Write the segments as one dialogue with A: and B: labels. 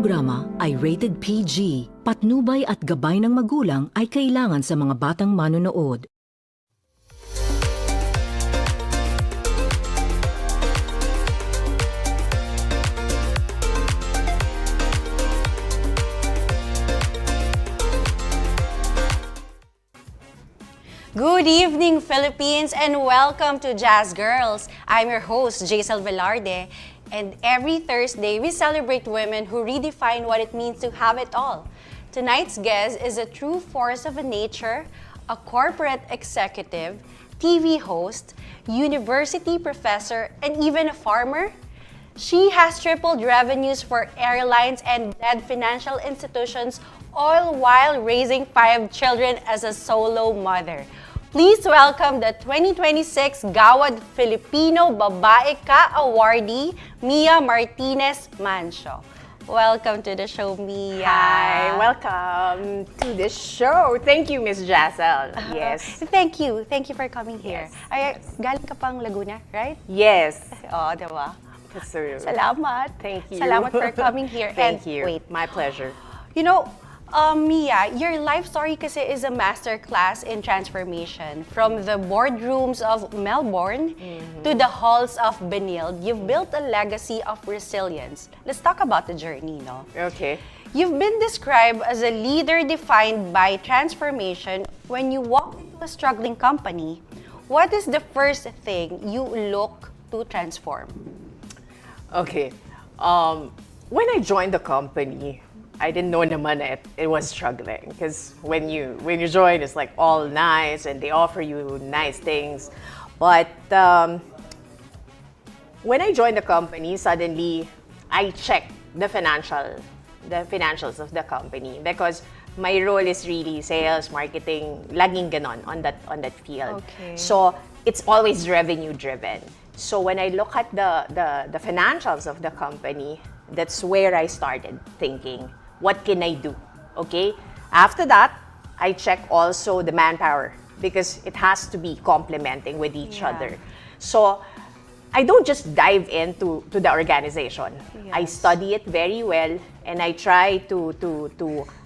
A: programa ay rated PG. Patnubay at gabay ng magulang ay kailangan sa mga batang manonood.
B: Good evening, Philippines, and welcome to Jazz Girls. I'm your host, Jazel Velarde, and every Thursday we celebrate women who redefine what it means to have it all. Tonight's guest is a true force of nature, a corporate executive, TV host, university professor, and even a farmer. She has tripled revenues for airlines and led financial institutions, all while raising 5 children as a solo mother. Please welcome the 2026 Gawad Filipino Babae Ka Awardee, Mia Martinez Mancio. Welcome to the show, Mia.
C: Hi, welcome to the show. Thank you, Miss Jazel. Yes.
B: Thank you. Thank you for coming here.
C: Yes.
B: Ay, galing ka pang Laguna, right?
C: Yes.
B: Oo, diba?
C: So,
B: Salamat.
C: Thank you.
B: Salamat for coming here.
C: Thank
B: And
C: you.
B: Wait,
C: My pleasure.
B: you know, Mia, your life story kasi is a masterclass in transformation. From the boardrooms of Melbourne to the halls of Benilde, you've built a legacy of resilience. Let's talk about the journey, no?
C: Okay.
B: You've been described as a leader defined by transformation. When you walk into a struggling company, what is the first thing you look to transform?
C: Okay. When I joined the company, I didn't know naman it was struggling, because when you join, it's like all nice and they offer you nice things. But when I joined the company, suddenly I checked the financials of the company, because my role is really sales, marketing, laging ganon on that field.
B: Okay.
C: So it's always revenue driven. So when I look at the financials of the company, that's where I started thinking, what can I do? Okay? After that, I check also the manpower, because it has to be complementing with each other. So I don't just dive into the organization. I
B: Yes.
C: study it very well, and I try to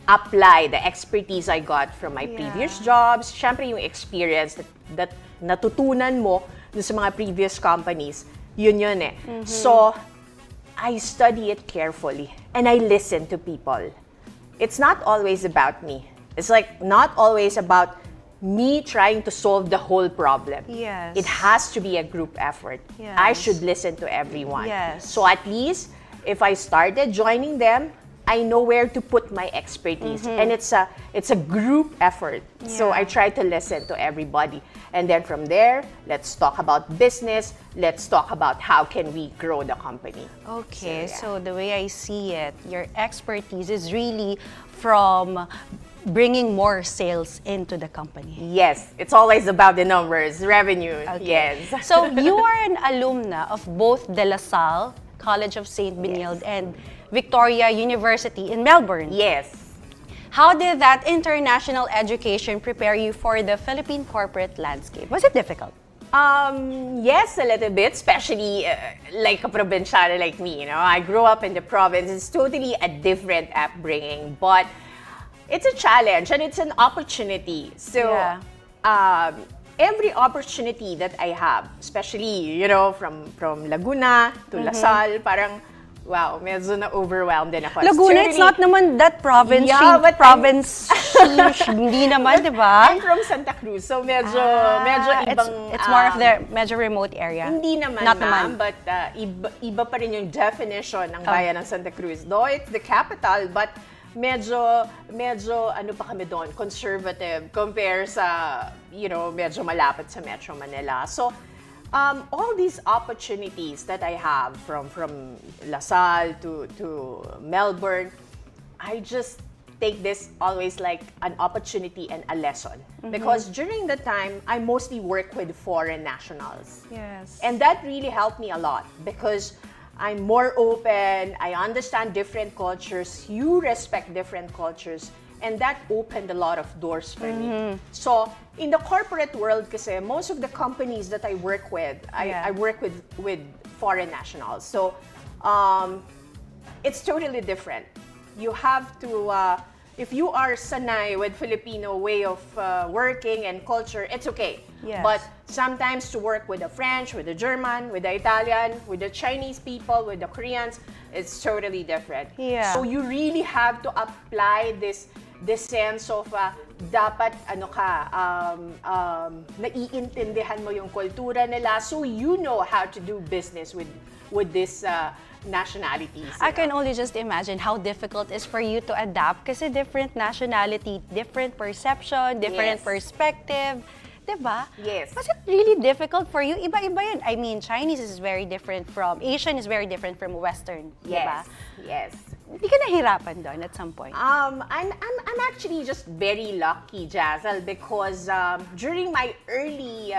C: apply the expertise I got from my previous jobs. Syempre yung experience that natutunan mo dun sa mga previous companies, yun eh. So I study it carefully, and I listen to people. It's not always about me. It's like not always about me trying to solve the whole problem.
B: Yes.
C: It has to be a group effort.
B: Yes.
C: I should listen to everyone.
B: Yes.
C: So at least if I started joining them, I know where to put my expertise, and it's a group effort. So I try to listen to everybody, and then from there, let's talk about business. Let's talk about how can we grow the company.
B: Okay,
C: So,
B: so the way I see it, your expertise is really from bringing more sales into the company.
C: Yes, it's always about the numbers, revenue.
B: Okay.
C: Yes.
B: So you are an alumna of both De La Salle, College of St. Benilde, and Victoria University in Melbourne.
C: Yes.
B: How did that international education prepare you for the Philippine corporate landscape? Was it difficult?
C: Yes, a little bit, especially like a provinciana like me. You know, I grew up in the province. It's totally a different upbringing, but it's a challenge and it's an opportunity. So, every opportunity that I have, especially from Laguna to La Salle, parang wow, medyo na-overwhelmed din ako.
B: Laguna, it's not naman that province.
C: Yeah, but
B: province, hindi naman, di ba?
C: I'm from Santa Cruz, so medyo ibang...
B: It's more of the medyo remote area.
C: Hindi naman,
B: Not
C: ma'am,
B: naman.
C: but iba pa rin yung definition ng bayan ng Santa Cruz. Though it's the capital, but medyo ano pa kami doon, conservative compare sa, medyo malapit sa Metro Manila. So, all these opportunities that I have from La Salle to Melbourne, I just take this always like an opportunity and a lesson. Because during the time, I mostly work with foreign nationals.
B: Yes.
C: And that really helped me a lot, because I'm more open, I understand different cultures, you respect different cultures, and that opened a lot of doors for me. So, in the corporate world kasi, most of the companies that I work with, I work with foreign nationals. So, it's totally different. you have to, if you are sanay with Filipino way of working and culture, it's okay.
B: Yes.
C: But sometimes to work with the French, with the German, with the Italian, with the Chinese people, with the Koreans, it's totally different.
B: Yeah.
C: So you really have to apply this sense of dapat naiintindihan mo yung kultura nila, so you know how to do business with this nationalities.
B: I can only just imagine how difficult it is for you to adapt kasi different nationality, different perception, different
C: Yes.
B: perspective. Diba?
C: Yes.
B: Was it really difficult for you? Iba-iba yun. I mean, Chinese is very different from, Asian is very different from Western. Diba?
C: Yes.
B: Hindi ka nahirapan doon at some point?
C: I'm actually just very lucky, Jazel, because during my early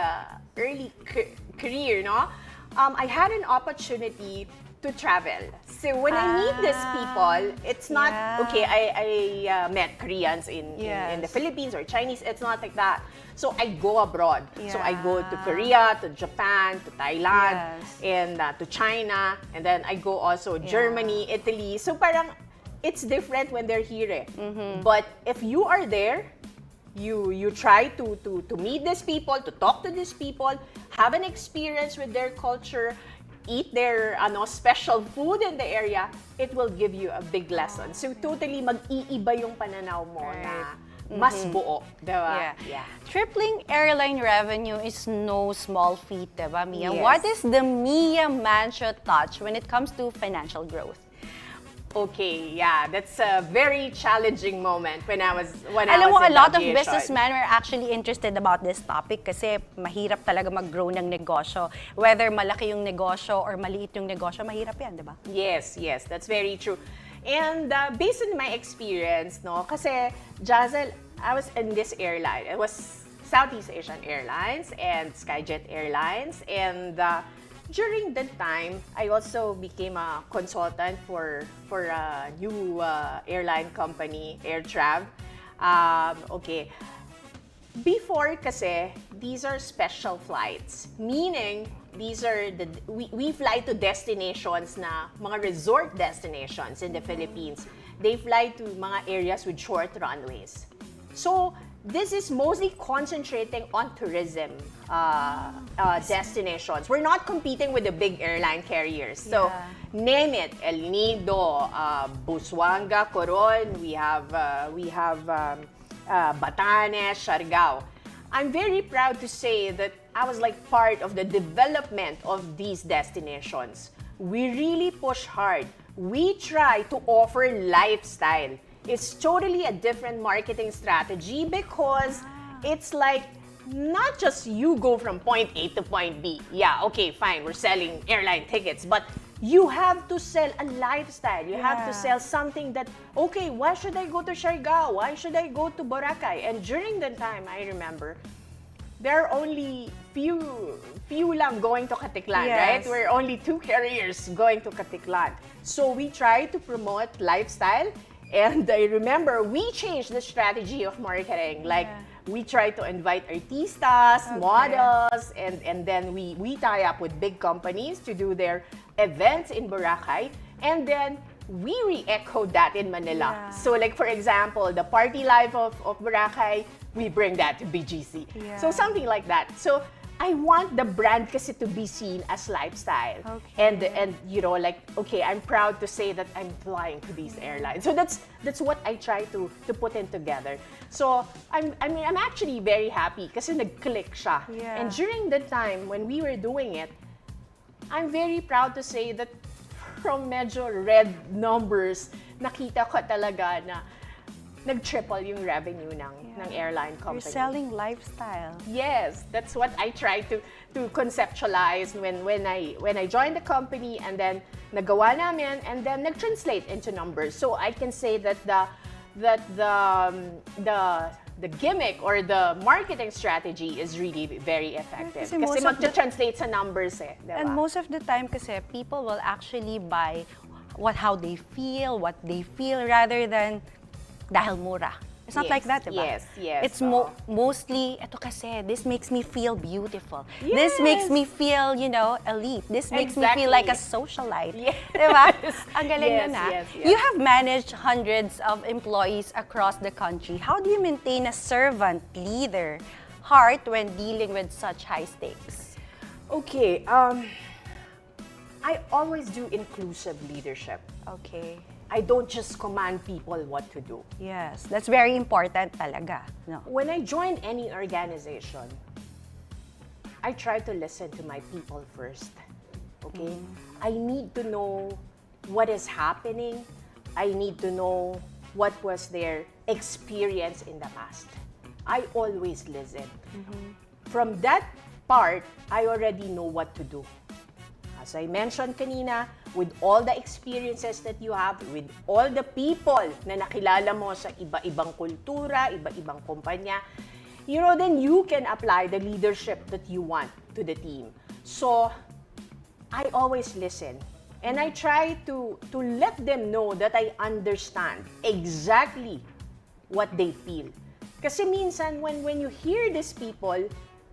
C: career, no, I had an opportunity to travel. So when I meet these people, it's not okay. I met Koreans in the Philippines or Chinese. It's not like that. So I go abroad. So I go to Korea, to Japan, to Thailand, and to China, and then I go also Germany, Italy. So parang it's different when they're here. But if you are there, you try to meet these people, to talk to these people, have an experience with their culture, eat their special food in the area, it will give you a big lesson. So totally mag-iiba yung pananaw mo na mas buo, diba?
B: Yeah. Tripling airline revenue is no small feat, diba, Mia?
C: Yes.
B: What is the Mia mantra touch when it comes to financial growth?
C: Okay, yeah, that's a very challenging moment when I was
B: Alam mo, a
C: in
B: lot of
C: aviation.
B: businessmen are actually interested about this topic kasi mahirap talaga mag-grow ng negosyo. Whether malaki yung negosyo or maliit yung negosyo, mahirap yan, diba?
C: Yes, that's very true. And based on my experience, no, kasi Jazel, I was in this airline. It was Southeast Asian Airlines and Skyjet Airlines, and during that time, I also became a consultant for a new airline company, AirTrav. Okay. Before kasi, these are special flights. Meaning, these are we fly to destinations na mga resort destinations in the Philippines. They fly to mga areas with short runways. So, this is mostly concentrating on tourism destinations. We're not competing with the big airline carriers. So, name it, El Nido, Busuanga, Coron, we have Batanes, Siargao. I'm very proud to say that I was like part of the development of these destinations. We really push hard. We try to offer lifestyle. It's totally a different marketing strategy because it's like not just you go from point A to point B. Yeah, okay, fine, we're selling airline tickets, but you have to sell a lifestyle. You have to sell something that, okay, why should I go to Siargao? Why should I go to Boracay? And during that time, I remember, there are only few lang going to Katiklan, right? We're only 2 carriers going to Katiklan. So we try to promote lifestyle. And I remember we changed the strategy of marketing. Like, we try to invite artistas, models, and then we tie up with big companies to do their events in Boracay. And then we re-echo that in Manila. So like, for example, the party life of Boracay, we bring that to BGC. So something like that. So I want the brand kasi to be seen as lifestyle. And you know, like, okay, I'm proud to say that I'm flying to these airlines. So that's what I try to put in together. So I'm actually very happy kasi nag-click siya. And during the time when we were doing it, I'm very proud to say that from medyo red numbers, nakita ko talaga na nag-triple yung revenue ng airline company.
B: You're selling lifestyle.
C: Yes, that's what I try to conceptualize when I joined the company, and then nagawa namin, and then nag-translate into numbers. So I can say that the gimmick or the marketing strategy is really very effective. Kasi mag-translate sa numbers eh. Diba?
B: And most of the time kasi people will actually buy how they feel, what they feel rather than dahil mura. It's not like that, diba?
C: Yes, yes.
B: It's mostly, eto kasi, this makes me feel beautiful.
C: Yes.
B: This makes me feel, elite. This makes me feel like a socialite.
C: Yes.
B: Diba? Ang galing
C: Yes,
B: nun, ha?
C: yes, yes.
B: You have managed hundreds of employees across the country. How do you maintain a servant leader heart when dealing with such high stakes?
C: Okay, I always do inclusive leadership.
B: Okay.
C: I don't just command people what to do.
B: Yes, that's very important talaga. No.
C: When I join any organization, I try to listen to my people first. Okay? I need to know what is happening. I need to know what was their experience in the past. I always listen. From that part, I already know what to do. As I mentioned kanina, with all the experiences that you have, with all the people na nakilala mo sa iba-ibang kultura, iba-ibang kumpanya, then you can apply the leadership that you want to the team. So, I always listen. And I try to let them know that I understand exactly what they feel. Kasi minsan, when you hear these people,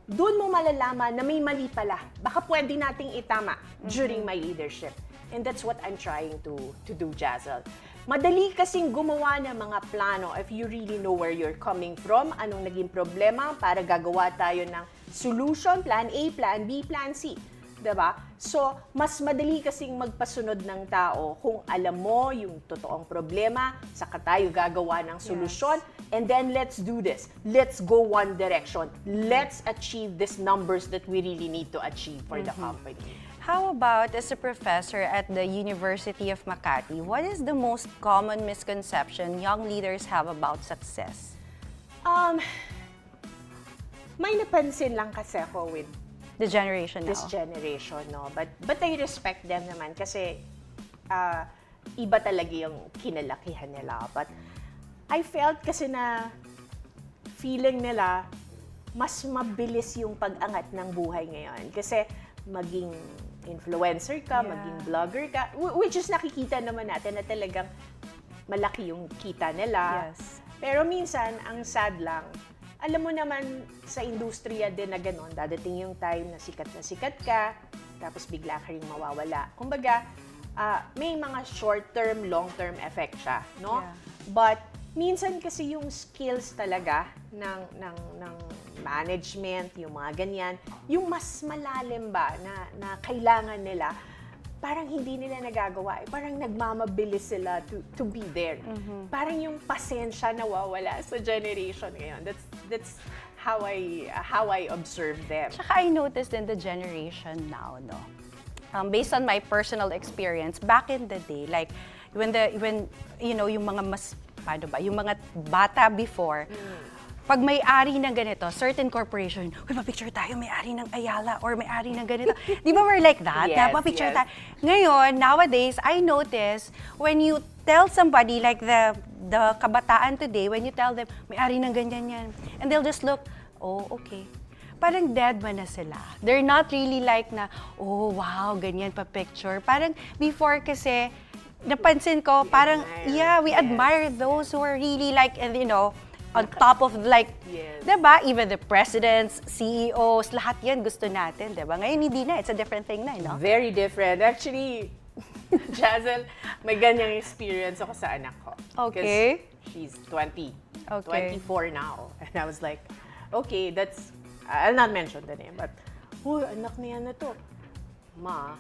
C: doon mo malalaman na may mali pala. Baka pwede nating itama during my leadership. And that's what I'm trying to do, Jazel. Madali kasing gumawa ng mga plano if you really know where you're coming from, anong naging problema para gagawa tayo ng solution, plan A, plan B, plan C. Diba? So, mas madali kasing magpasunod ng tao kung alam mo yung totoong problema, saka tayo gagawa ng solusyon, and then let's do this. Let's go one direction. Let's achieve these numbers that we really need to achieve for the company.
B: How about as a professor at the University of Makati, what is the most common misconception young leaders have about success?
C: May napansin lang kasi ako with
B: The generation now.
C: this generation, no? But I respect them naman kasi iba talaga yung kinalakihan nila. But I felt kasi na feeling nila mas mabilis yung pag-angat ng buhay ngayon. Kasi maging influencer ka, maging vlogger ka, which is nakikita naman natin na talagang malaki yung kita nila.
B: Yes.
C: Pero minsan, ang sad lang, alam mo naman sa industriya din na gano'n, dadating yung time na sikat ka, tapos bigla ka rin mawawala. Kumbaga, may mga short-term, long-term effect siya, no?
B: Yeah.
C: But minsan kasi yung skills talaga ng management, yung mga ganyan, yung mas malalim ba na kailangan nila, parang hindi nila nagagawa. Parang nagmamabilis sila to be there. Parang yung pasensya nawawala sa generation ngayon. That's how I observe them.
B: Tsaka I noticed in the generation now, no? Based on my personal experience, back in the day, like when yung mga yung mga bata before, pag may-ari ng ganito, certain corporation, uy, pa-picture tayo, may-ari ng Ayala or may-ari ng ganito. Di ba we're like that?
C: Yes,
B: Pa-picture
C: yes.
B: tayo. Ngayon, nowadays, I notice when you tell somebody like the kabataan today, when you tell them, may-ari ng ganyan yan, and they'll just look, oh, okay. Parang dead man na sila. They're not really like na, oh, wow, ganyan pa-picture. Parang before kasi, napansin ko, parang, we admire those who are really like, and on top of like, diba? Even the presidents, CEOs, lahat yan gusto natin, diba? Ngayon hindi na, it's a different thing na, no?
C: Very different. Actually, Jazel, may ganyang experience ako sa anak ko.
B: Okay.
C: 'Cause she's 20,
B: Okay.
C: 24 now. And I was like, okay, I'll not mention the name, but, anak niya na to. Ma,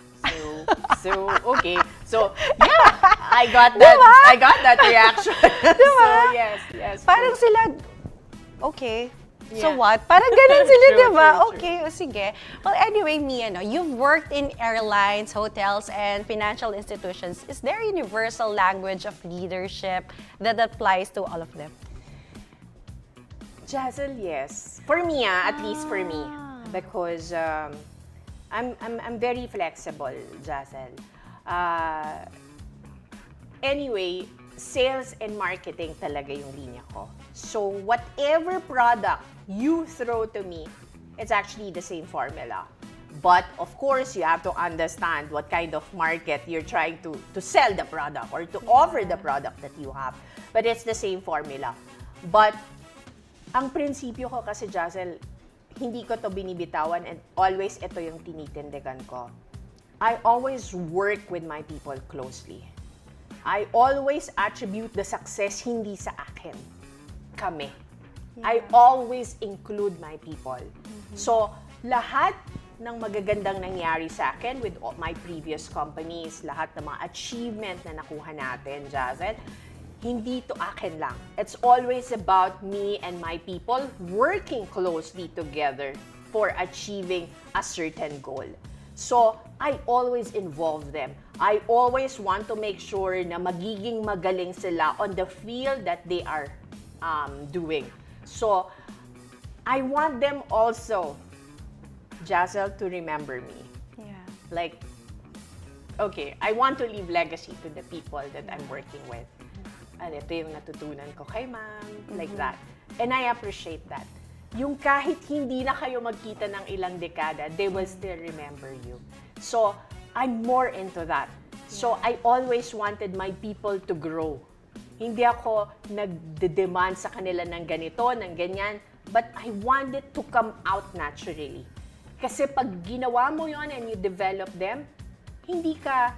C: so okay. So, yeah, I got that.
B: Diba?
C: I got that reaction.
B: Diba?
C: So, yes.
B: Parang sila, okay. So
C: Yeah.
B: what? Parang ganun sila,
C: True,
B: diba?
C: true,
B: Okay, o sige. Well, anyway, Mia, you've worked in airlines, hotels, and financial institutions. Is there a universal language of leadership that applies to all of them?
C: Jazel, yes. For me, at least for me. Because I'm very flexible, Jazel. Anyway, sales and marketing talaga yung linya ko. So whatever product you throw to me, it's actually the same formula. But of course, you have to understand what kind of market you're trying to sell the product or to offer the product that you have. But it's the same formula. But, ang prinsipyo ko kasi, Jazel, hindi ko to binibitawan and always ito yung tinitindigan ko. I always work with my people closely. I always attribute the success hindi sa akin. Kami. I always include my people. So, lahat ng magagandang nangyari sa akin with my previous companies, lahat ng mga achievement na nakuha natin, Jazel, hindi to akin lang. It's always about me and my people working closely together for achieving a certain goal. So, I always involve them. I always want to make sure na magiging magaling sila on the field that they are doing. So, I want them also, Jazel, to remember me.
B: Yeah.
C: Like, okay, I want to leave legacy to the people that I'm working with. And ito yung natutunan ko kay ma'am, like that. And I appreciate that. Yung kahit hindi na kayo magkita ng ilang dekada, they will still remember you. So, I'm more into that. So, I always wanted my people to grow. Hindi ako nagde-demand sa kanila ng ganito, ng ganyan, but I want it to come out naturally. Kasi pag ginawa mo yon and you develop them, hindi ka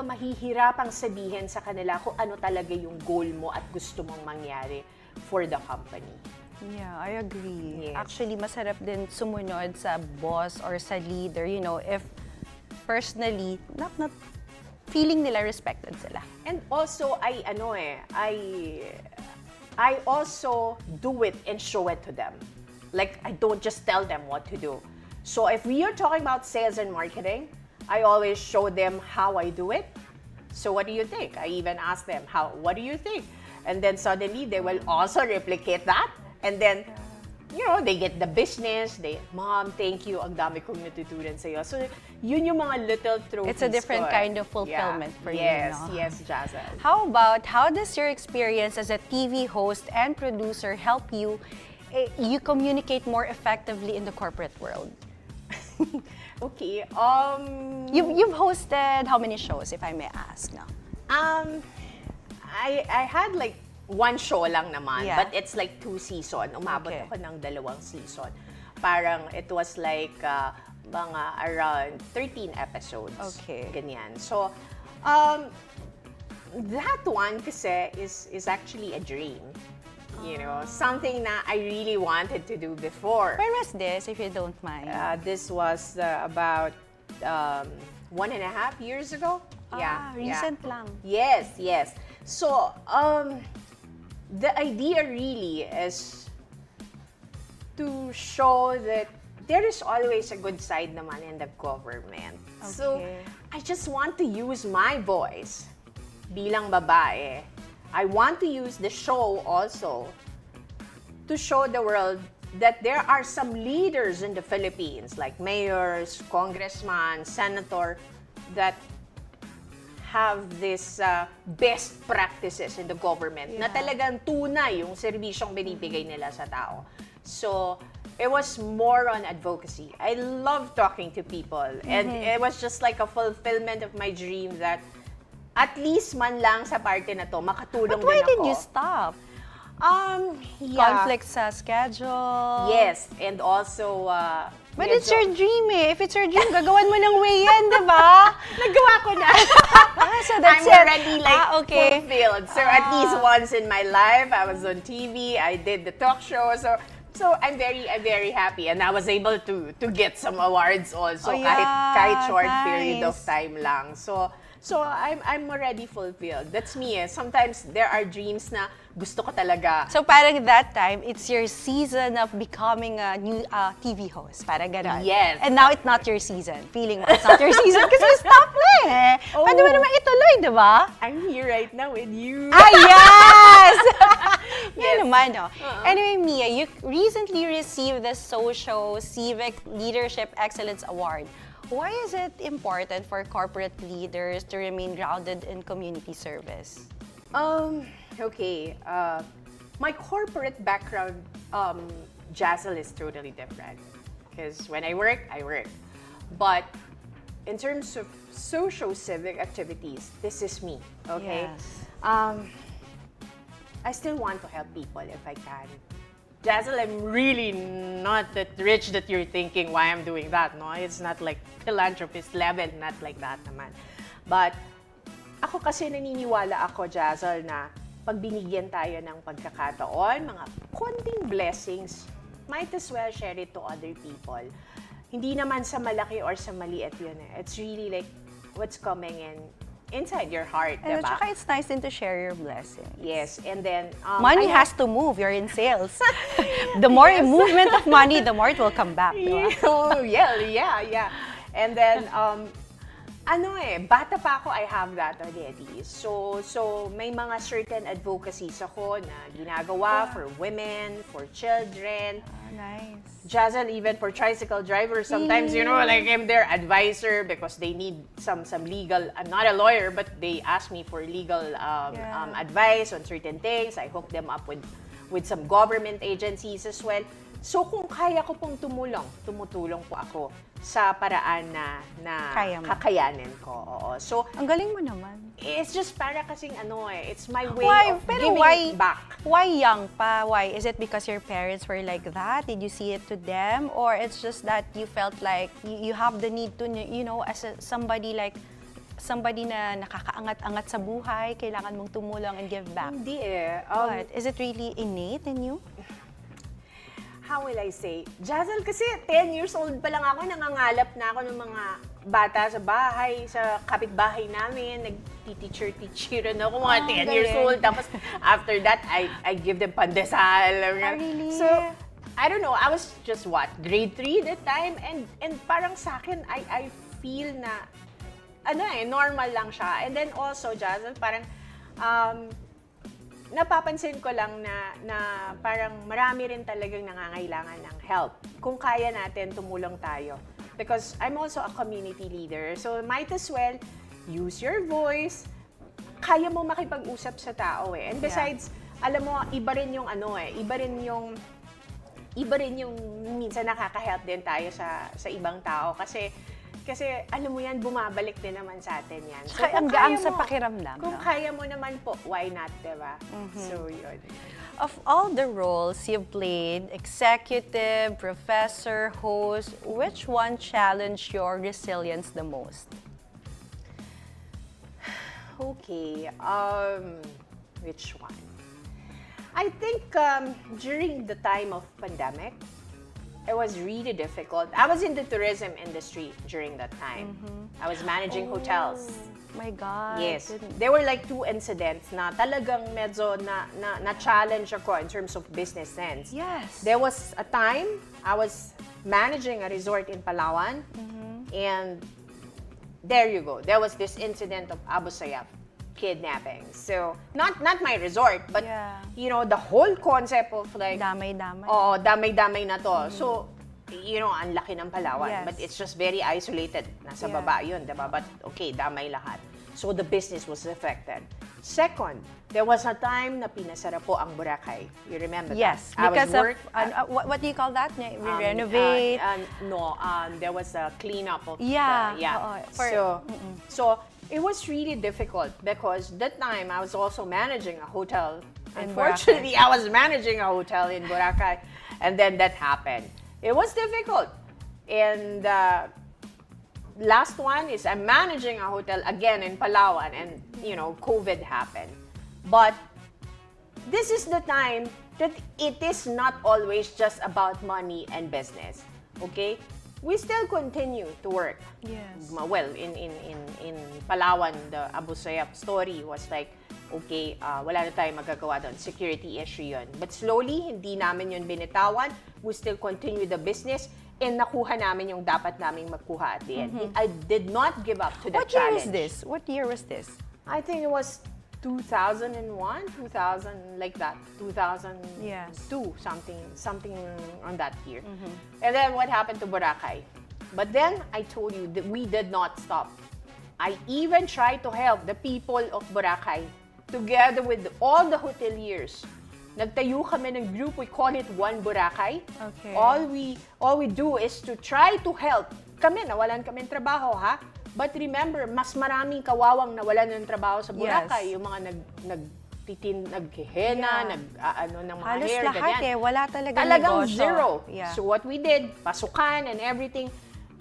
C: mahihirapang sabihin sa kanila kung ano talaga yung goal mo at gusto mong mangyari for the company.
B: Yeah, I agree.
C: Yes.
B: Actually, masarap din sumunod sa boss or sa leader, you know, if personally, not feeling nila respected sila.
C: And also, I also do it and show it to them. Like, I don't just tell them what to do. So, if we are talking about sales and marketing, I always show them how I do it. So, what do you think? I even ask them, what do you think? And then suddenly, they will also replicate that. And then, you know, they get the business. Mom, thank you. Ang dami kong natutunan sa'yo. So, yun yung mga little trophies.
B: It's a different kind of fulfillment for you, no?
C: Yes, Jazel.
B: How does your experience as a TV host and producer help you communicate more effectively in the corporate world?
C: Okay.
B: You've hosted how many shows, if I may ask, no?
C: I had like one show lang naman,
B: Yeah.
C: but it's like 2 season. Umabot
B: Okay.
C: ako ng 2 season. Parang it was like mga around 13 episodes.
B: Okay.
C: Ganyan. So, that one kasi is actually a dream. You know, something na I really wanted to do before.
B: Where was this, if you don't mind?
C: This was about 1.5 years ago.
B: Recent lang.
C: Yes. So, the idea really is to show that there is always a good side naman in the government. So,
B: Okay.
C: I just want to use my voice bilang babae. I want to use the show also to show the world that there are some leaders in the Philippines, like mayors, congressmen, senator, that have this best practices in the government na talagang tunay yung serbisyong binibigay nila sa tao. So, it was more on advocacy. I love talking to people. And it was just like a fulfillment of my dream that at least man lang sa parte na to, makatulong
B: But why
C: din ako.
B: did you stop?
C: Yeah.
B: Conflict sa schedule?
C: Yes, and also,
B: But it's your dream eh. If it's your dream, gagawan mo ng way yan, di ba?
C: Nagawa ko na.
B: So that's
C: I'm
B: it.
C: already like
B: Okay.
C: fulfilled. So at least once in my life, I was on TV, I did the talk show, so I'm very happy, and I was able to get some awards also,
B: Oh, yeah,
C: kahit short period of
B: nice.
C: time lang. So I'm already fulfilled. That's me. Sometimes there are dreams na gusto ko talaga.
B: So parang that time, it's your season of becoming a new TV host. Parang gano'n.
C: Yes.
B: And now it's not your season. Feeling mo it's not your season kasi you stopped na eh.
C: Oh.
B: Pwede mo naman ituloy, di ba?
C: I'm here right now with you.
B: Yes! Yan
C: Yes.
B: naman, no? Anyway, Mia, you recently received the Social Civic Leadership Excellence Award. Why is it important for corporate leaders to remain grounded in community service?
C: Okay. My corporate background, Jazel, is totally different. Because when I work, I work. But in terms of social civic activities, this is me, okay?
B: Yes.
C: I still want to help people if I can. Jazel, I'm really not that rich that you're thinking why I'm doing that, no? It's not like philanthropist level, not like that naman. But ako kasi naniniwala ako, Jazel, na pag binigyan tayo ng pagkakataon, mga konting blessings, might as well share it to other people. Hindi naman sa malaki or sa maliit yun eh. It's really like what's coming inside your heart,
B: And
C: diba?
B: tsaka it's nice din to share your blessings.
C: Yes, and then...
B: Money has to move. You're in sales. The more movement of money, the more it will come back. Diba?
C: Oh, yeah. And then, bata pa ako, I have that already. So may mga certain advocacies ako na ginagawa for women, for children.
B: Nice.
C: Jazel, even for tricycle drivers, sometimes, like I'm their advisor because they need some legal, I'm not a lawyer, but they ask me for legal advice on certain things. I hook them up with some government agencies as well. So kung kaya ko pong tumutulong po ako sa paraan na kakayanin ko. Oo. So,
B: ang galing mo naman.
C: It's just para kasing it's my way of
B: Pero
C: giving back.
B: Why young pa? Why? Is it because your parents were like that? Did you see it to them? Or it's just that you felt like you have the need to, as somebody na nakakaangat-angat sa buhay, kailangan mong tumulong and give back?
C: Hindi eh.
B: What? Is it really innate in you?
C: How will I say? Jazel, kasi 10 years old pa lang ako, nangangalap na ako ng mga bata sa bahay, sa kapitbahay namin. Nag-teacher-teacheran ako, mga 10 years old. Tapos, after that, I give them pandesal.
B: Really?
C: So, I don't know, I was just grade 3 that time. And parang sa akin, I feel na, normal lang siya. And then also, Jazel, parang, napapansin ko lang na parang marami rin talagang nangangailangan ng help. Kung kaya natin, tumulong tayo. Because I'm also a community leader. So might as well use your voice. Kaya mo makipag-usap sa tao eh. And besides, alam mo, iba rin yung minsan nakaka-help din tayo sa ibang tao. Kasi alam mo yan, bumabalik din naman sa atin yan.
B: So, ang gaan sa pakiramdam.
C: Kung kaya mo naman po, why not, diba? So, yun.
B: Of all the roles you've played, executive, professor, host, which one challenged your resilience the most?
C: Okay, which one? I think during the time of pandemic, it was really difficult. I was in the tourism industry during that time. I was managing hotels.
B: My God.
C: Yes. There were like 2 incidents na talagang medyo na-challenge ako in terms of business sense.
B: Yes.
C: There was a time I was managing a resort in Palawan, and there you go. There was this incident of Abu Sayyaf kidnapping. So, not my resort, but the whole concept of like
B: damay-damay.
C: Oo, damay-damay na to. So, ang laki ng Palawan, but it's just very isolated. Nasa baba yun, diba? But okay, damay lahat. So the business was affected. Second, there was a time na pinasara po ang Boracay. You remember that?
B: Yes, because what do you call that? Renovate?
C: There was a cleanup of So it was really difficult because that time I was also managing a hotel. Unfortunately, I was managing a hotel in Boracay, and then that happened. It was difficult. And last one is I'm managing a hotel again in Palawan, and COVID happened. But this is the time that it is not always just about money and business. Okay? We still continue to work.
B: Yes.
C: Well, in Palawan, the Abu Sayyaf story was like, okay, wala na tayong magagawa doon. Security issue yun. But slowly, hindi namin yun binitawan. We still continue the business, and nakuha namin yung dapat naming magkuha at the end. I did not give up to the challenge.
B: What year was this?
C: I think it was 2001, 2000, like that. 2002, something on that year. And then what happened to Boracay? But then, I told you that we did not stop. I even tried to help the people of Boracay together with all the hoteliers. Nagtayo kami ng group, we call it One Boracay.
B: Okay.
C: All we do is to try to help. Kami, nawalan kami ng trabaho, ha? But remember, mas maraming kawawang nawalan ng trabaho sa Boracay. Yung mga naghihena, ng mga
B: Halos
C: hair,
B: lahat
C: ganyan.
B: Wala talagang negosyo.
C: Zero.
B: Yeah.
C: So what we did, pasukan and everything,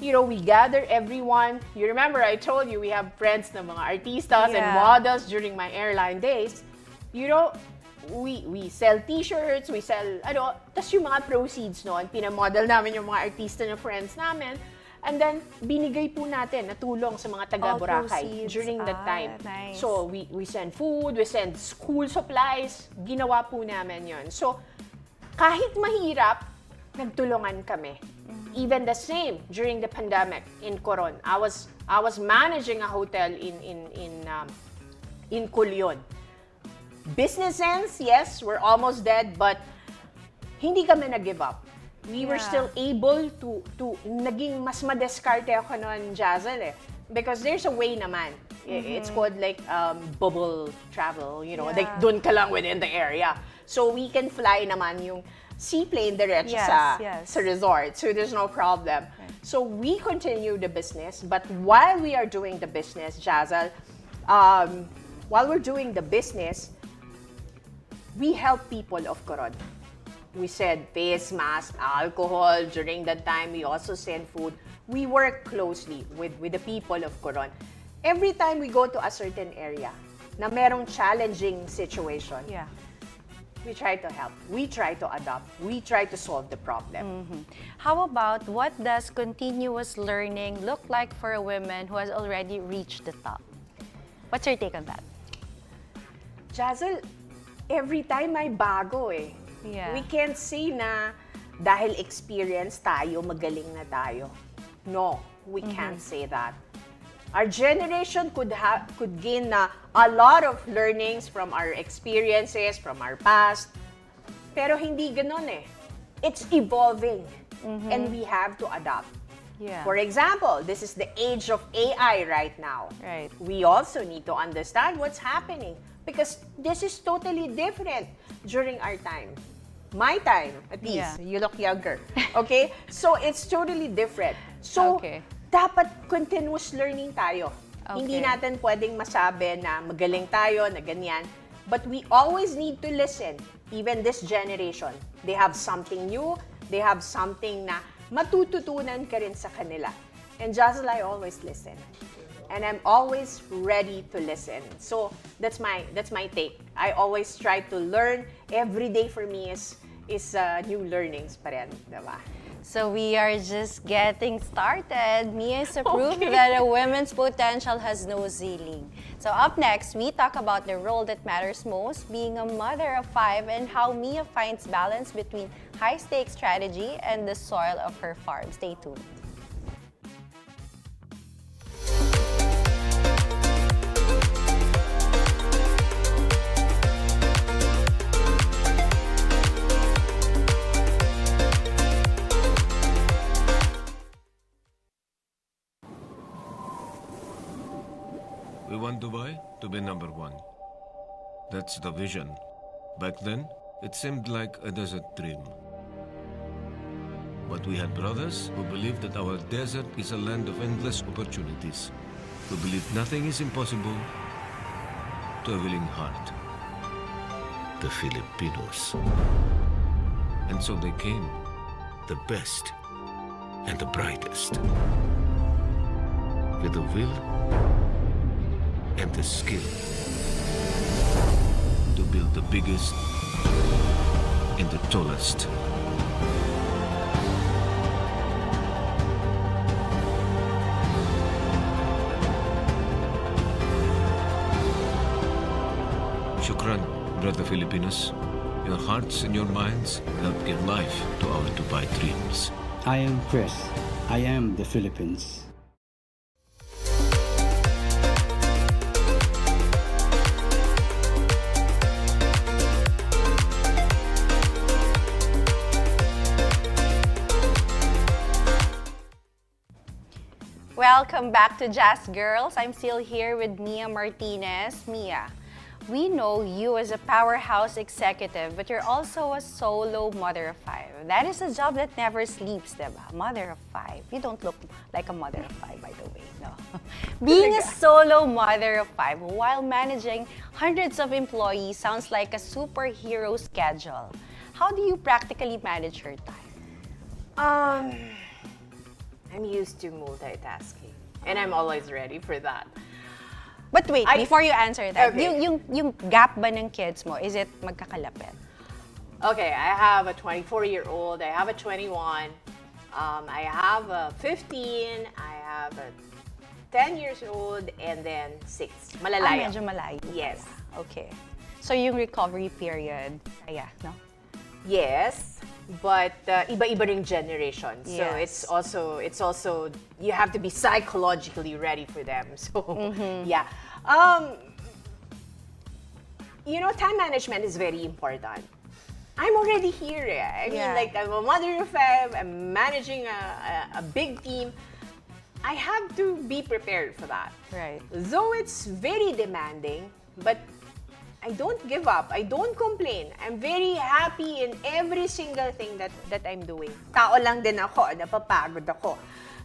C: we gather everyone. You remember, I told you, we have friends na mga artistas and models during my airline days. We sell t-shirts, we sell, tas yung mga proceeds noon, pinamodel namin yung mga artista na friends namin. And then, binigay po natin na tulong sa mga taga-Boracay during that time.
B: Nice.
C: So, we send food, we send school supplies, ginawa po namin yon. So, kahit mahirap, nagtulungan kami. Even the same during the pandemic in Coron. I was managing a hotel in Culion. Business sense, yes, we're almost dead, but hindi kami nag-give up. We were still able to naging mas madeskarte ako noon, Jazel, because there's a way naman. It's called like bubble travel, like doon ka lang within the area. So we can fly naman yung seaplane diretso sa resort. So there's no problem. Okay. So we continue the business, but while we are doing the business, Jazel, while we're doing the business, we help people of Coron. We send face mask, alcohol. During that time, we also send food. We work closely with the people of Coron. Every time we go to a certain area na merong challenging situation, we try to help. We try to adapt. We try to solve the problem.
B: How about what does continuous learning look like for a woman who has already reached the top? What's your take on that?
C: Jazel, every time may bago eh.
B: Yeah.
C: We can't say na dahil experience tayo, magaling na tayo. No, we can't say that. Our generation could gain a lot of learnings from our experiences, from our past. Pero hindi ganun eh. It's evolving. And we have to adapt.
B: Yeah.
C: For example, this is the age of AI right now.
B: Right.
C: We also need to understand what's happening because this is totally different during our time. My time, at least. You look younger. Okay? So, it's totally different. So, dapat continuous learning tayo. Hindi natin pwedeng masabi na magaling tayo, na ganyan. But we always need to listen. Even this generation, they have something new. They have something na matututunan ka rin sa kanila. And Jazel, I always listen. And I'm always ready to listen. So that's my take. I always try to learn. Every day for me is new learnings pa rin, diba?
B: So we are just getting started. Mia is a proof that a woman's potential has no ceiling. So up next, we talk about the role that matters most, being a mother of 5, and how Mia finds balance between high-stakes strategy and the soil of her farm. Stay tuned.
D: We want Dubai to be number 1. That's the vision. Back then, it seemed like a desert dream. But we had brothers who believed that our desert is a land of endless opportunities, who believe nothing is impossible to a willing heart. The Filipinos. And so they came, the best and the brightest, with the will and the skill to build the biggest and the tallest. Shukran, brother Filipinos. Your hearts and your minds help give life to our Dubai dreams.
E: I am Chris. I am the Philippines.
B: Welcome back to Jazz Girls. I'm still here with Mia Martinez. Mia, we know you as a powerhouse executive, but you're also a solo mother of 5. That is a job that never sleeps, diba? Mother of 5. You don't look like a mother of 5, by the way, no. Being a solo mother of 5 while managing hundreds of employees sounds like a superhero schedule. How do you practically manage your time?
C: I'm used to multitasking, and I'm always ready for that.
B: But wait, before you answer that,
C: Okay.
B: yung gap ba ng kids mo, is it magkakalapit?
C: Okay, I have a 24-year-old, I have a 21, I have a 15, I have a 10 years old, and then 6. Malalayo.
B: Medyo malayo.
C: Yes.
B: Okay. So yung recovery period, no?
C: Yes, but iba-iba ring generation. So
B: Yes.
C: it's also you have to be psychologically ready for them. So yeah. Time management is very important. I'm already here. I mean,
B: Yeah.
C: like, I'm a mother of 5, I'm managing a big team. I have to be prepared for that.
B: Right.
C: Though it's very demanding, but I don't give up. I don't complain. I'm very happy in every single thing that I'm doing. Tao lang din ako, napapagod ako.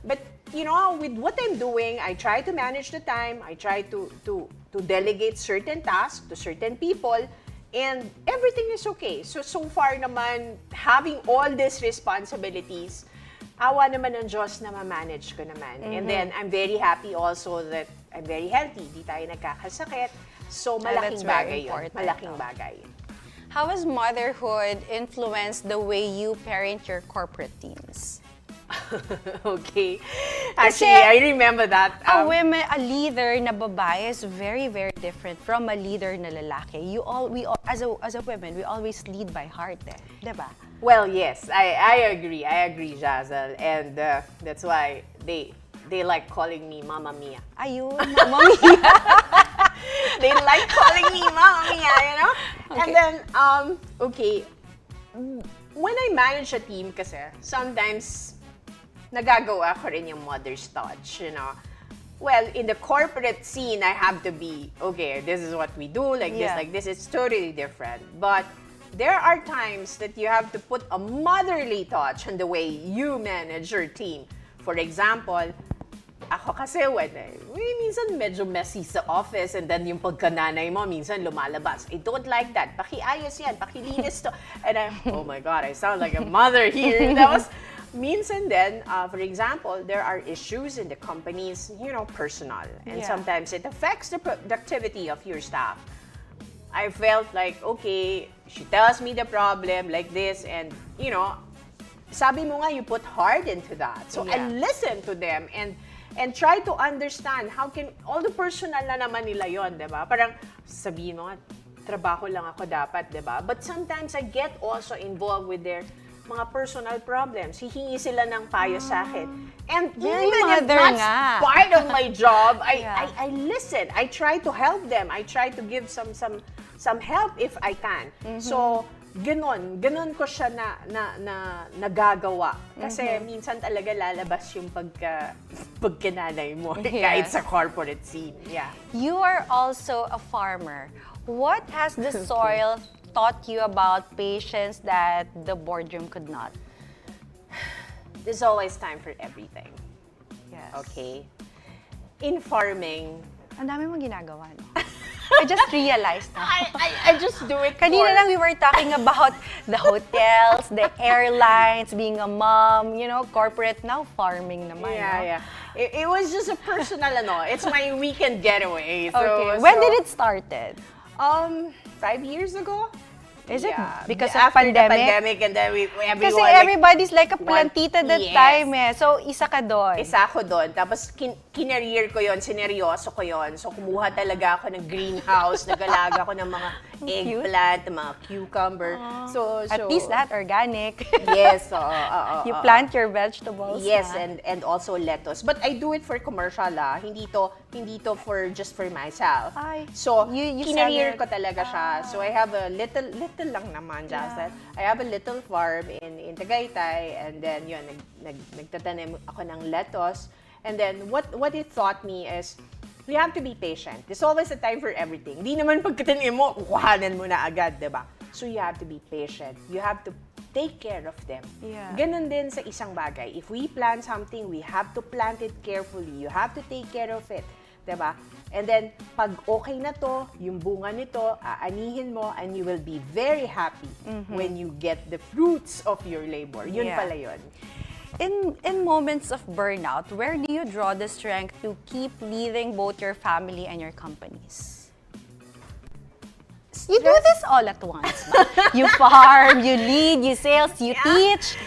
C: But, with what I'm doing, I try to manage the time. I try to delegate certain tasks to certain people. And everything is okay. So far naman, having all these responsibilities, awa naman ng Diyos na ma-manage ko naman. And then, I'm very happy also that I'm very healthy. Di tayo nagkakasakit. So, malaking
B: that's very
C: bagay yun.
B: important,
C: Malaking
B: no?
C: bagay.
B: How has motherhood influenced the way you parent your corporate teams?
C: Okay. Actually, I remember that.
B: A leader na babae is very, very different from a leader na lalaki. As a women, we always lead by heart, diba?
C: Well, yes, I agree. I agree, Jazel. And that's why they like calling me Mama Mia.
B: Ayun, Mama Mia.
C: They like calling me Mama Mia,
B: Okay.
C: And then, okay, when I manage a team kasi, sometimes nagagawa ko rin yung mother's touch, Well, in the corporate scene, I have to be, okay, this is what we do, like this, it's totally different. But there are times that you have to put a motherly touch on the way you manage your team. For example, ako kasi minsan medyo messy sa office and then yung pagkananay mo, minsan lumalabas. I don't like that. Pakiayos yan, pakilinis to. And oh my God, I sound like a mother here. That was, minsan then, for example, there are issues in the company's, personal. And sometimes it affects the productivity of your staff. I felt like, okay, she tells me the problem like this and, sabi mo nga, you put heart into that. So I listen to them and try to understand how can, all the personal na naman nila yon, diba? Parang sabihin mo nga, trabaho lang ako dapat, diba? But sometimes I get also involved with their mga personal problems. Hihingi sila ng payo sa akin. And
B: Very
C: even if
B: mother
C: that's
B: nga.
C: part of my job, I listen. I try to help them. I try to give some help if I can. So, ganon ko siya na nagagawa. Kasi minsan talaga lalabas yung pagkananay mo kahit sa corporate scene. Yeah.
B: You are also a farmer. What has the soil taught you about patience that the boardroom could not?
C: There's always time for everything.
B: Yes.
C: Okay? In farming,
B: Ang dami mong ginagawa, no? I just realized na.
C: I just do it
B: Kanina lang we were talking about the hotels, the airlines, being a mom, corporate, now farming naman.
C: Yeah. It was just a personal, it's my weekend getaway. So,
B: Okay. When did it started?
C: 5 years ago.
B: Is it because of
C: After
B: pandemic?
C: the pandemic and then everyone...
B: Kasi everybody's like a plantita that time So, isa ka doon.
C: Isa ako doon. Tapos, kinareer ko yon, sineryoso ko yon. So, kumuha talaga ako ng greenhouse, nagalaga ako ng mga eggplant, mga cucumber. So,
B: At least that, organic.
C: Yes.
B: You plant your vegetables.
C: Yes,
B: ha?
C: and also lettuce. But I do it for commercial, Hindi to just for myself.
B: Ay,
C: So,
B: you
C: kinareer
B: sell it.
C: ko talaga siya. So, I have a little lang naman, Jazel. I have a little farm in Tagaytay, and then yun, nagtatanim ako ng lettuce. And then what it taught me is you have to be patient. There's always a time for everything. Hindi naman pagkatanin mo, kukuhanan mo na agad, diba? So you have to be patient. You have to take care of them.
B: Yeah.
C: Ganon din sa isang bagay. If we plant something, we have to plant it carefully. You have to take care of it. Diba? And then, pag okay na to, yung bunga nito, aanihin mo, and you will be very happy when you get the fruits of your labor. Yun
B: Yeah.
C: pala yun.
B: In moments of burnout, where do you draw the strength to keep leading both your family and your companies? You do this all at once, ba? You farm, you lead, you sales, you teach.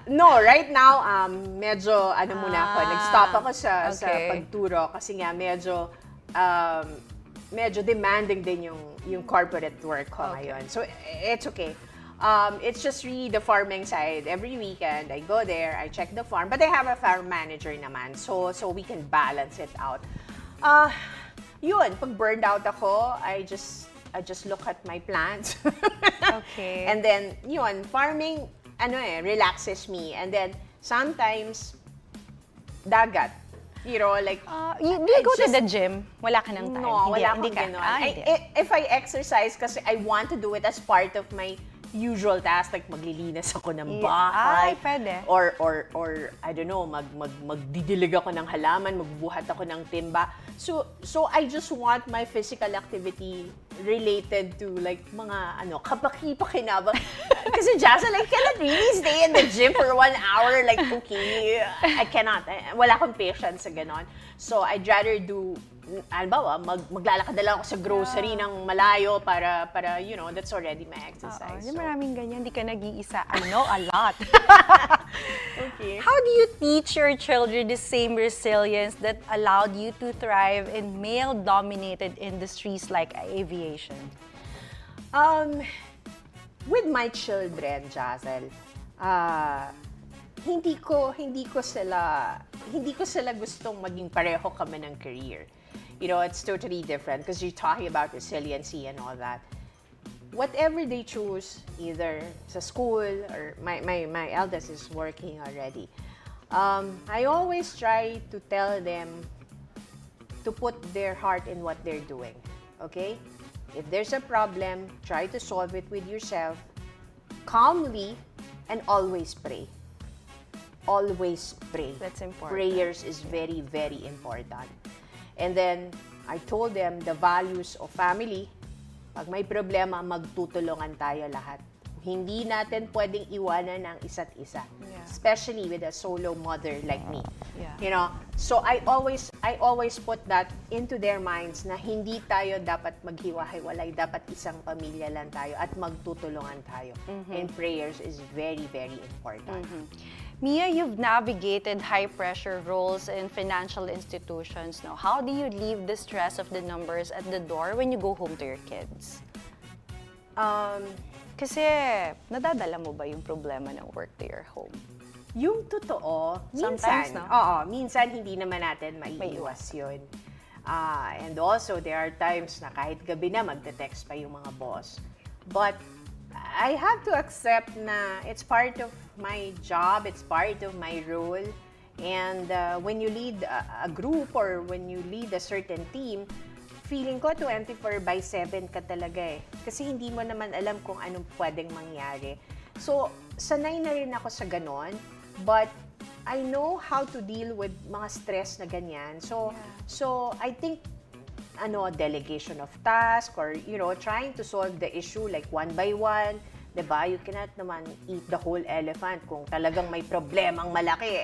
C: No, right now, medyo, muna ako, nag-stop ako sa
B: okay.
C: pagturo kasi nga medyo demanding din yung corporate work ko ngayon. So, it's okay. It's just really the farming side. Every weekend, I go there, I check the farm, but I have a farm manager naman, so we can balance it out. Yun, pag burned out ako, I just look at my plants.
B: Okay.
C: And then, yun, farming, relaxes me. And then, sometimes, dagat. You know, like...
B: Do you go to the gym? Wala ka ng time?
C: No, wala
B: hindi
C: akong ganon.
B: hindi.
C: If I exercise, kasi I want to do it as part of my usual task, like maglilinis ako ng bahay.
B: Pwede.
C: Or I don't know, magdidilig ako ng halaman, magbuhat ako ng timba. So I just want my physical activity related to like mga kapaki-pakinabang. Kasi Jazel, I cannot really stay in the gym for 1 hour. Like, okay, I cannot. Wala akong patience sa ganon. So I'd rather do, maglalakad na lang ako sa grocery ng malayo para that's already my exercise.
B: Hindi maraming ganyan, hindi ka nag-iisa. I know a lot.
C: Okay.
B: How do you teach your children the same resilience that allowed you to thrive in male-dominated industries like aviation?
C: With my children, Jazel, hindi ko sila gustong maging pareho kami ng career. You know, it's totally different because you're talking about resiliency and all that. Whatever they choose, either sa school or my eldest is working already. I always try to tell them to put their heart in what they're doing. Okay? If there's a problem, try to solve it with yourself calmly and always pray. Always pray.
B: That's important.
C: Prayers is very, very important. And then, I told them the values of family. Pag may problema, magtutulungan tayo lahat. Hindi natin pwedeng iwanan ang isa't isa.
B: Yeah.
C: Especially with a solo mother like me.
B: Yeah.
C: You know, so I always put that into their minds na hindi tayo dapat maghiwa-hiwalay, dapat isang pamilya lang tayo at magtutulungan tayo. And prayers is very, very important.
B: Mia, you've navigated high-pressure roles in financial institutions. Now, how do you leave the stress of the numbers at the door when you go home to your kids? Kasi, nadadala mo ba yung problema ng work to your home?
C: Yung totoo,
B: Sometimes,
C: minsan,
B: no?
C: minsan hindi naman natin maiiwas yun. And also, there are times na kahit gabi na magte-text pa yung mga boss. But, I have to accept na it's part of my job, it's part of my role. And when you lead a group or when you lead a certain team, feeling ko 24/7 ka talaga eh. Kasi hindi mo naman alam kung anong pwedeng mangyari. So, sanay na rin ako sa ganon. But I know how to deal with mga stress na ganyan. So I think delegation of task or, trying to solve the issue like one by one. Diba? You cannot naman eat the whole elephant. Kung talagang may problemang malaki,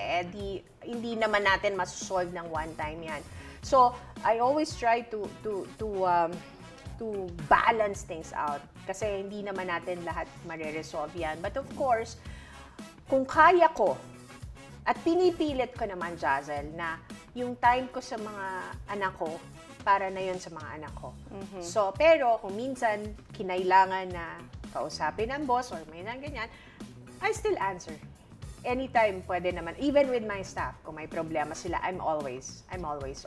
C: hindi naman natin masosolve ng one time yan. So, I always try to balance things out. Kasi hindi naman natin lahat mareresolve yan. But of course, kung kaya ko, at pinipilit ko naman, Jazel, na yung time ko sa mga anak ko, para na yun sa mga anak ko. So, pero kung minsan kinailangan na kausapin ng boss or may nang ganyan, I still answer. Anytime pwede naman. Even with my staff, kung may problema sila, I'm always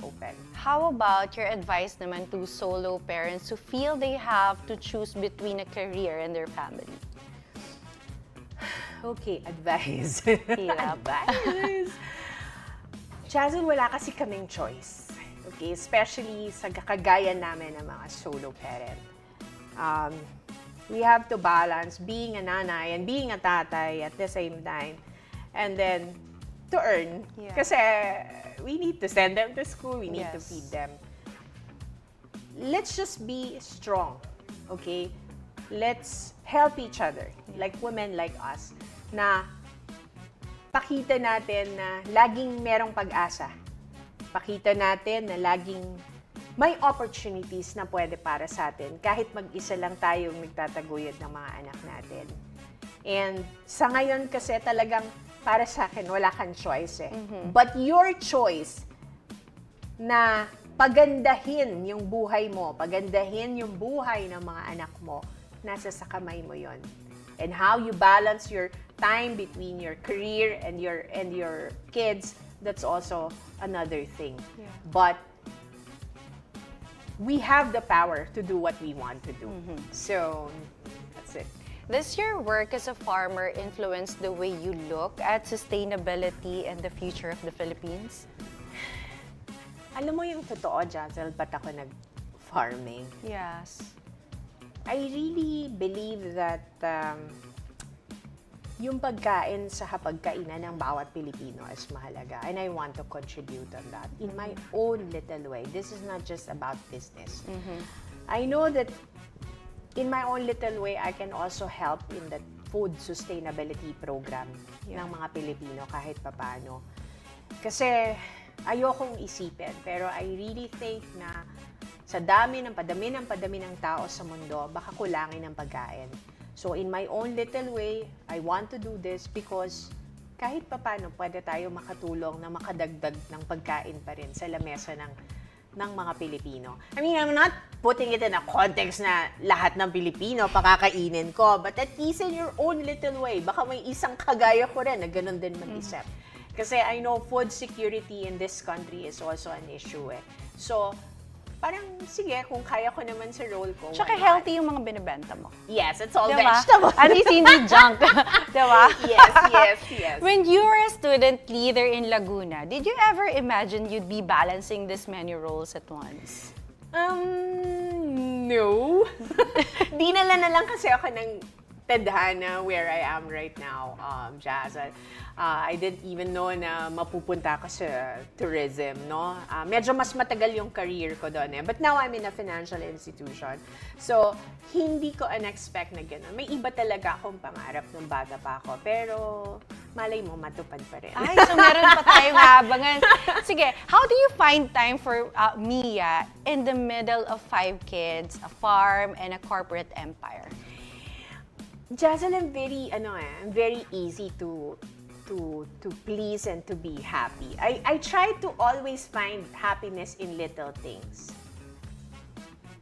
C: open.
B: How about your advice naman to solo parents who feel they have to choose between a career and their family?
C: Okay, advice.
B: Hirap.
C: Advice. Jazel, wala kasi kaming choice. Okay, especially sa kagaya namin ng mga solo parent. We have to balance being a nanay and being a tatay at the same time. And then, to earn.
B: Yeah.
C: Kasi we need to send them to school, we need to
B: Yes.
C: feed them. Let's just be strong, okay? Let's help each other, like women like us, na pakita natin na laging merong pag-asa. Pakita natin na laging may opportunities na pwede para sa atin kahit mag-isa lang tayong nagtataguyod ng mga anak natin. And sa ngayon kasi talagang para sa akin wala kang choice eh. But your choice na pagandahin yung buhay mo, pagandahin yung buhay ng mga anak mo, nasa sa kamay mo yon. And how you balance your time between your career and your kids, that's also another thing.
B: Yeah.
C: But we have the power to do what we want to do. So, that's it.
B: Does your work as a farmer influence the way you look at sustainability and the future of the Philippines?
C: Alam mo yung totoo, Jazel, ba't ako nag-farming?
B: Yes.
C: I really believe that yung pagkain sa hapagkainan ng bawat Pilipino is mahalaga. And I want to contribute on that in my own little way. This is not just about business. I know that in my own little way, I can also help in the food sustainability program ng mga Pilipino kahit papano. Kasi ayokong isipin, pero I really think na sa padami ng tao sa mundo, baka kulangin ng pagkain. So in my own little way, I want to do this because kahit papano pwede tayo makatulong na makadagdag ng pagkain pa rin sa lamesa ng mga Pilipino. I mean, I'm not putting it in a context na lahat ng Pilipino pakakainin ko, but at least in your own little way, baka may isang kagaya ko rin na ganun din mag-isip. Kasi I know food security in this country is also an issue eh. So, parang sige, kung kaya ko naman sa role ko.
B: Tsaka
C: why not?
B: healthy yung mga binibenta mo.
C: Yes, it's all
B: Diba?
C: vegetables.
B: At least hindi junk. Diba?
C: Yes.
B: When you were a student leader in Laguna, did you ever imagine you'd be balancing this many roles at once?
C: No. Dinala na lang kasi ako ng tadhana where I am right now, Jazel. I didn't even know na mapupunta ako sa tourism, no? Medyo mas matagal yung career ko doon eh. But now I'm in a financial institution. So, hindi ko unexpect na gano'n. May iba talaga akong pangarap nung bata pa ako. Pero, malay mo, matupad pa rin.
B: Ay, so meron pa tayong habangan. Sige, how do you find time for Mia in the middle of 5 kids, a farm, and a corporate empire?
C: Jazel, I'm very easy to please and to be happy. I try to always find happiness in little things.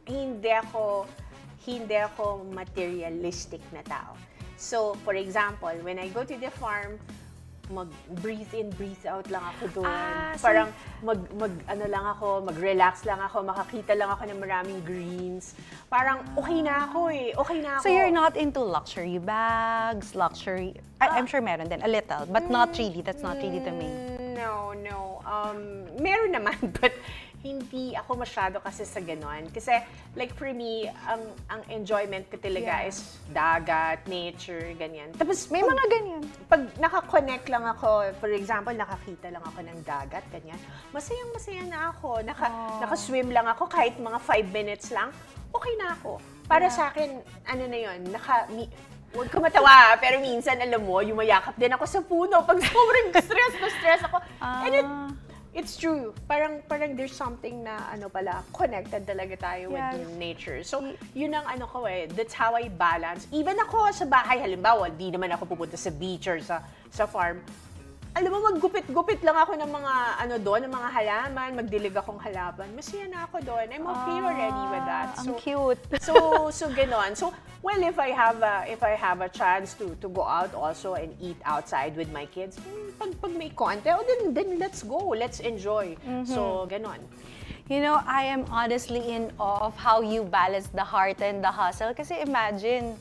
C: Hindi ako materialistic na tao. So, for example, when I go to the farm, mag-breathe in, breathe out lang ako doon. Parang mag-relax lang ako, makakita lang ako ng maraming greens. Parang okay na ako eh, okay na ako.
B: So you're not into luxury bags, luxury... I'm sure meron din, a little, but not really. That's not really the main.
C: No. Meron naman, but hindi ako masyado kasi sa ganon. Kasi, like for me, ang enjoyment ko talaga is dagat, nature, ganyan. Tapos,
B: May mga ganyan.
C: Pag nakakonect lang ako, for example, nakakita lang ako ng dagat, ganyan, masayang-masaya na ako. Nakaswim lang ako, kahit mga 5 minutes lang, okay na ako. Para sa akin, ano na yun, huwag ka matawa, pero minsan, alam mo, yumayakap din ako sa puno pag sobrang stress ako. And it's true. Parang there's something na connected talaga tayo with nature. So, yun ang ko eh. That's how I balance. Even ako sa bahay, halimbawa, di naman ako pupunta sa beach or sa farm. Alam mo, maggupit-gupit lang ako ng mga doon, ng mga halaman, magdilig akong halaman. Masaya na ako doon. I'm okay already with that.
B: Ang cute.
C: So ganon. So, well, if I have a chance to go out also and eat outside with my kids, pag may konti, then let's go. Let's enjoy. So, ganon.
B: You know, I am honestly in awe of how you balance the heart and the hustle. Kasi imagine,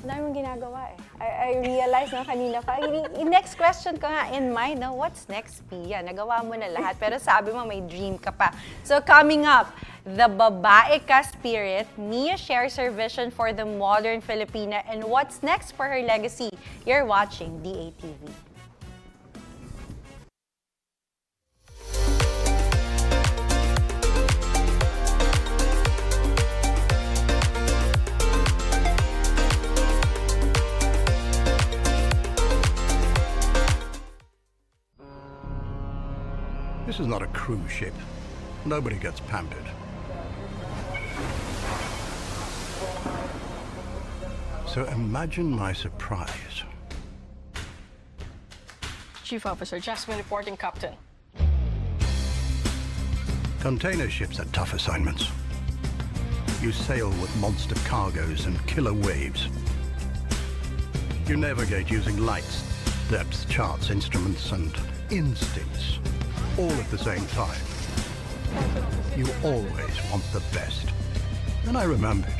B: Ang dami mong ginagawa eh. I realized na kanina pa. Next question ko nga in mind, no? What's next, Pia? Nagawa mo na lahat, pero sabi mo may dream ka pa. So coming up, the babae ka spirit, Mia shares her vision for the modern Filipina, and what's next for her legacy. You're watching D8TV.
F: This is not a cruise ship. Nobody gets pampered. So imagine my surprise.
G: Chief Officer Jasmine reporting, Captain.
F: Container ships are tough assignments. You sail with monster cargoes and killer waves. You navigate using lights, depths, charts, instruments, and instincts, all at the same time. You always want the best. And I remembered.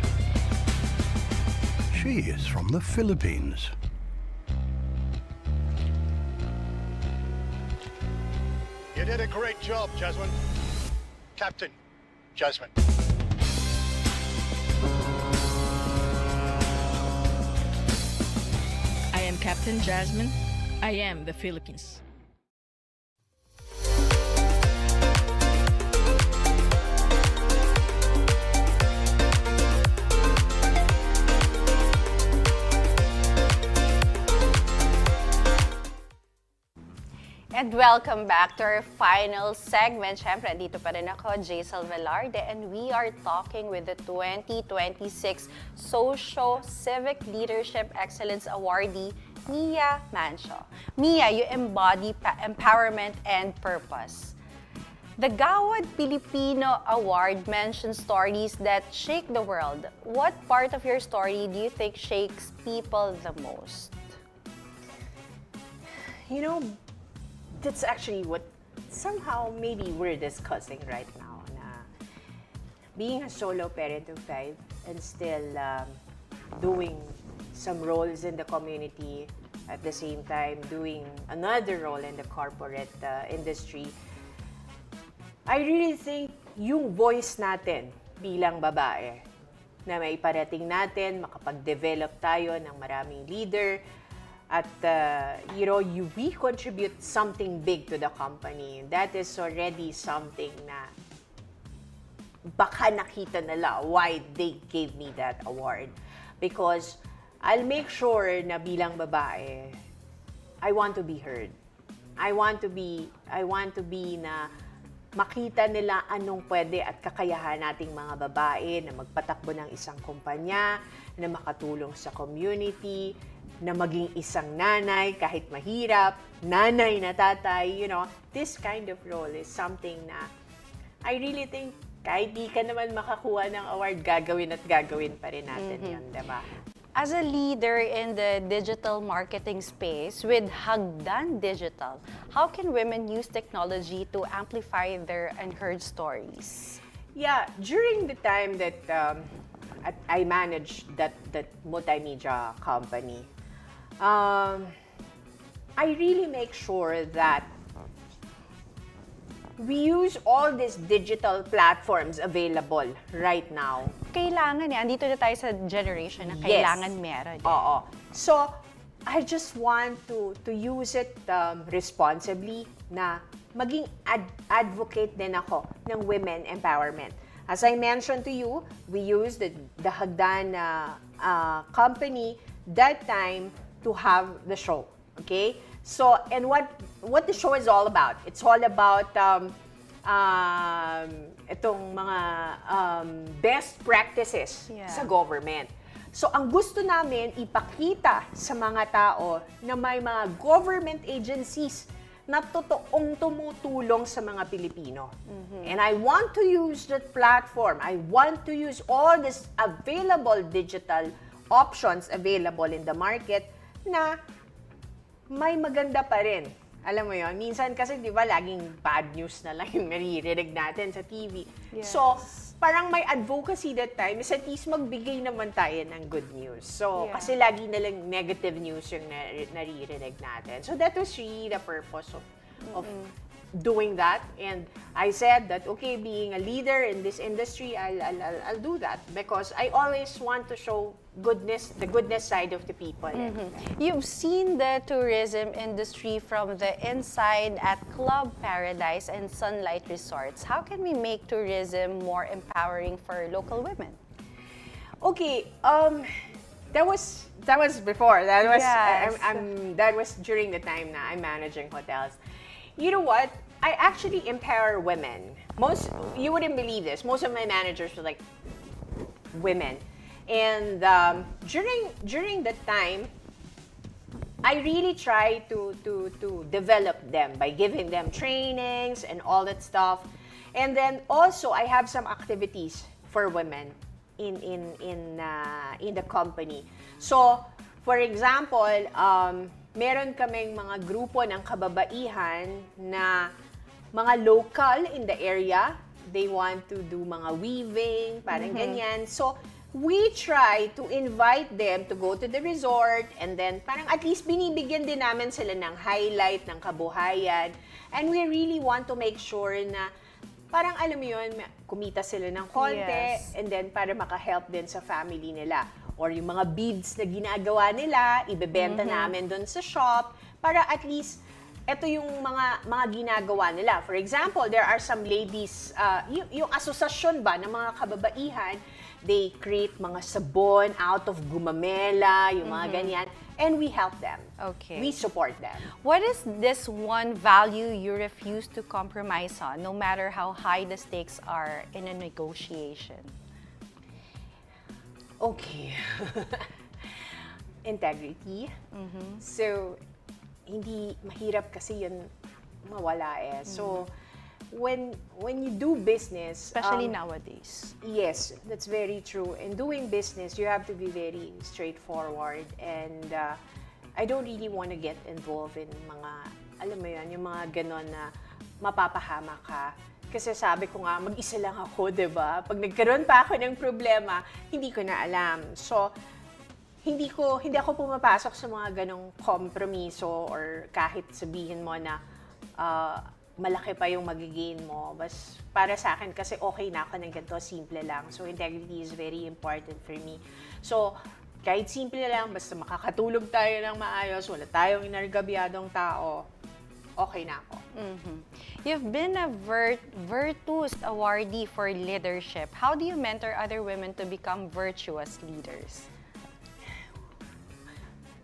F: She is from the Philippines.
H: You did a great job, Jasmine. Captain Jasmine.
G: I am Captain Jasmine. I am the Philippines.
B: And welcome back to our final segment. Siyempre, dito pa rin ako, Jazel Velarde, and we are talking with the 2026 Socio-Civic Leadership Excellence Awardee, Mia Mancio. Mia, you embody empowerment and purpose. The Gawad Pilipino Award mentions stories that shake the world. What part of your story do you think shakes people the most?
C: You know, that's actually what somehow maybe we're discussing right now. Na being a solo parent of 5 and still doing some roles in the community, at the same time doing another role in the corporate industry, I really think yung voice natin bilang babae na may parating natin, makapag-develop tayo ng maraming leader, at we contribute something big to the company. That is already something na baka nakita nila why they gave me that award. Because I'll make sure na bilang babae, I want to be heard. I want to be na makita nila anong pwede at kakayahan nating mga babae na magpatakbo ng isang kumpanya, na makatulong sa community, na maging isang nanay kahit mahirap, nanay na tatay, this kind of role is something na I really think kahit di ka naman makakuha ng award, gagawin at gagawin pa rin natin yun, diba?
B: As a leader in the digital marketing space with Hanggang Digital, how can women use technology to amplify their unheard stories?
C: Yeah, during the time that I managed that multimedia company, I really make sure that we use all these digital platforms available right now.
B: Kailangan andito na tayo sa generation na kailangan meron.
C: Oo. So, I just want to use it responsibly na maging advocate din ako ng women empowerment. As I mentioned to you, we used the Hagdan company that time to have the show, okay? So, and what the show is all about? It's all about itong mga best practices sa government. So, ang gusto namin ipakita sa mga tao na may mga government agencies na totoong tumutulong sa mga Pilipino. And I want to use that platform. I want to use all these available digital options available in the market na may maganda pa rin. Alam mo yon, minsan kasi di ba laging bad news na lang yung naririnig natin sa TV. Yes. So, parang my advocacy that time is at least magbigay naman tayo ng good news. So, kasi lagi na lang negative news yung naririnig natin. So, that was really the purpose of doing that. And I said that, okay, being a leader in this industry, I'll do that because I always want to show the goodness side of the people.
B: You've seen the tourism industry from the inside at Club Paradise and Sunlight Resorts. How can we make tourism more empowering for local women?
C: Okay, that was before. That was that was during the time na I'm managing hotels. You know what? I actually empower women. You wouldn't believe this. Most of my managers were like women. And during that time, I really try to develop them by giving them trainings and all that stuff. And then also I have some activities for women in the company. So, for example, meron kaming mga grupo ng kababaihan na mga local in the area. They want to do mga weaving, parang ganyan. So, we try to invite them to go to the resort and then parang at least binibigyan din namin sila ng highlight ng kabuhayan. And we really want to make sure na parang alam mo yun, kumita sila ng konti and then para makahelp din sa family nila. Or yung mga beads na ginagawa nila, ibebenta namin doon sa shop para at least ito yung mga ginagawa nila. For example, there are some ladies, yung asosasyon ba ng mga kababaihan, they create mga sabon out of gumamela, yung mga ganyan, and we help them.
B: Okay.
C: We support them.
B: What is this one value you refuse to compromise on, no matter how high the stakes are in a negotiation?
C: Okay. Integrity. So, hindi mahirap kasi yun mawala eh. So, when you do business,
B: Especially nowadays.
C: yes, that's very true. In doing business, you have to be very straightforward, and I don't really want to get involved in mga, alam mo yun, yung mga ganon na mapapahama ka. Kasi sabi ko nga, mag-isa lang ako, diba? Pag nagkaroon pa ako ng problema, hindi ko na alam. So, hindi ako pumapasok sa mga ganong kompromiso or kahit sabihin mo na malaki pa yung magigain mo. Bas, para sa akin, kasi okay na ako ng ganito, simple lang. So, integrity is very important for me. So, kahit simple lang, basta makakatulog tayo ng maayos, wala tayong inargabyadong tao, okay na ako.
B: You've been a Virtus awardee for leadership. How do you mentor other women to become virtuous leaders?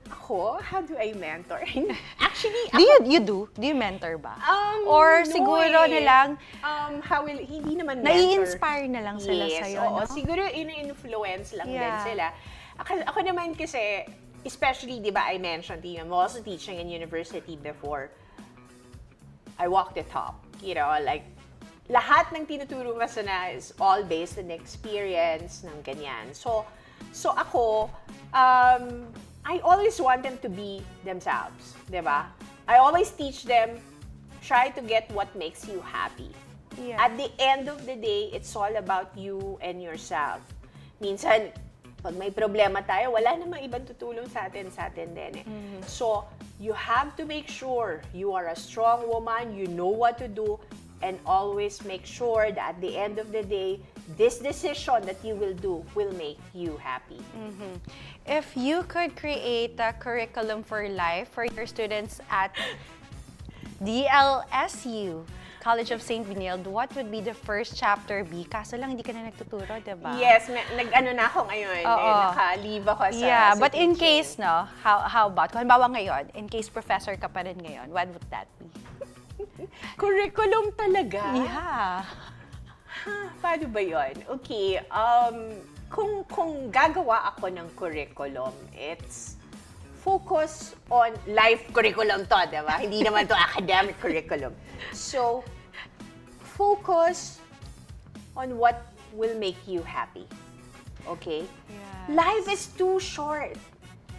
C: Ako? How do I mentor? Actually,
B: Do you mentor ba? Or
C: no
B: siguro
C: eh.
B: na lang,
C: hindi naman mentor.
B: nai-inspire na lang sila
C: yes,
B: sa'yo,
C: oo.
B: no?
C: Siguro in-influence lang din
B: Yeah.
C: sila. Ako naman kasi, especially, di ba, I mentioned to you, I'm also teaching in university before. I walk the talk. You know, like, lahat ng tinuturo ko sana is all based on experience ng ganyan. So ako, I always want them to be themselves, di ba? I always teach them, try to get what makes you happy.
B: Yeah.
C: At the end of the day, it's all about you and yourself. Minsan, pag may problema tayo, wala namang ibang tutulong sa atin din eh. So, you have to make sure you are a strong woman, you know what to do, and always make sure that at the end of the day, this decision that you will do will make you happy.
B: If you could create a curriculum for life for your students at DLSU, College of St. Benilde, what would be the first chapter be? Kaso lang hindi ka na nagtuturo, diba?
C: Yes, nag-ano na ako ngayon.
B: Oo.
C: Naka-leave ako sa
B: Yeah,
C: sa
B: but in
C: teaching.
B: case, no, how about, kung halimbawa ngayon, in case professor ka pa rin ngayon, what would that be?
C: Curriculum talaga?
B: Yeah.
C: Paano ba yun? Okay, kung gagawa ako ng curriculum, it's focus on life curriculum to, diba? Hindi naman to academic curriculum. So, focus on what will make you happy. Okay?
B: Yes.
C: Life is too short.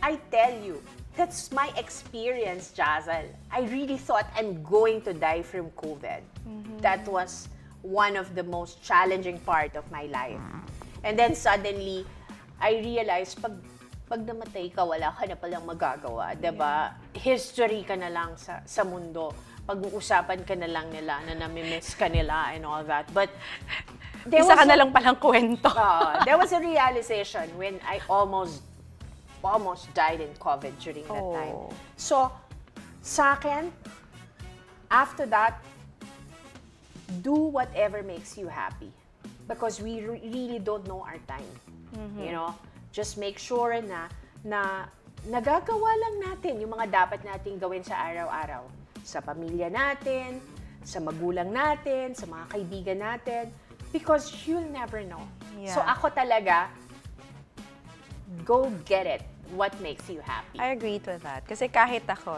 C: I tell you. That's my experience, Jazel. I really thought I'm going to die from COVID. That was one of the most challenging part of my life. And then suddenly, I realized, pag namatay ka, wala ka na palang magagawa, diba? History ka na lang sa mundo. Pag-uusapan ka na lang nila, na namimiss ka nila and all that. But
B: Isa ka na lang palang kwento.
C: there was a realization when I almost died in COVID during that time. So, sa akin, after that, do whatever makes you happy. Because we really don't know our time. You know, just make sure na nagagawa lang natin yung mga dapat nating gawin sa araw-araw. Sa pamilya natin, sa magulang natin, sa mga kaibigan natin. Because you'll never know.
B: Yeah.
C: So ako talaga, go get it. What makes you happy?
B: I agree with that. Kasi kahit ako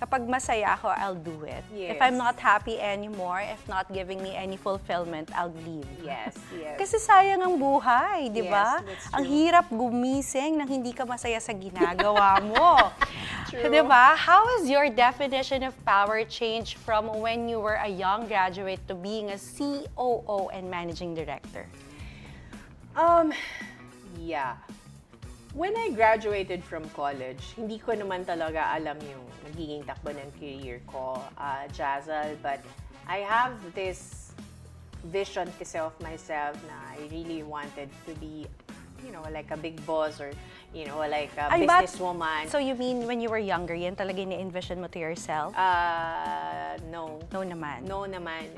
B: kapag masaya ako, I'll do it.
C: Yes.
B: If I'm not happy anymore, if not giving me any fulfillment, I'll leave.
C: Yes.
B: Kasi sayang ang buhay, di ba?
C: Yes, that's true.
B: Ang hirap gumising nang hindi ka masaya sa ginagawa mo.
C: True.
B: Di ba? How has your definition of power changed from when you were a young graduate to being a COO and managing director?
C: Yeah. When I graduated from college, hindi ko naman talaga alam yung magiging takbo ng career ko, Jazel, but I have this vision kasi of myself na I really wanted to be, like a big boss or, like a businesswoman.
B: So you mean when you were younger, yan talaga ni-envision mo to yourself?
C: No.
B: No naman.
C: No naman.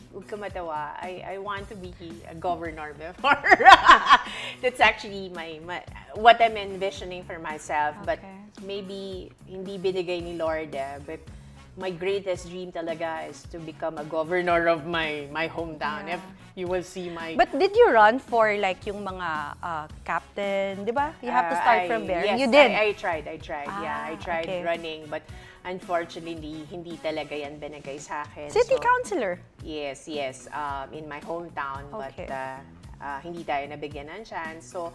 C: Huwag ka matawa. I want to be a governor before. That's actually what I'm envisioning for myself.
B: Okay.
C: But maybe hindi binigay ni Lord. But my greatest dream talaga is to become a governor of my hometown.
B: Yeah.
C: If you will see my...
B: But did you run for like yung mga captain, di ba? You have to start from there.
C: Yes,
B: You did?
C: I tried. Yeah, I tried
B: okay.
C: running. But unfortunately, hindi talaga yan binigay sa akin.
B: City
C: So,
B: councilor?
C: Yes. In my hometown.
B: Okay.
C: But hindi tayo nabigyan ng chance. So,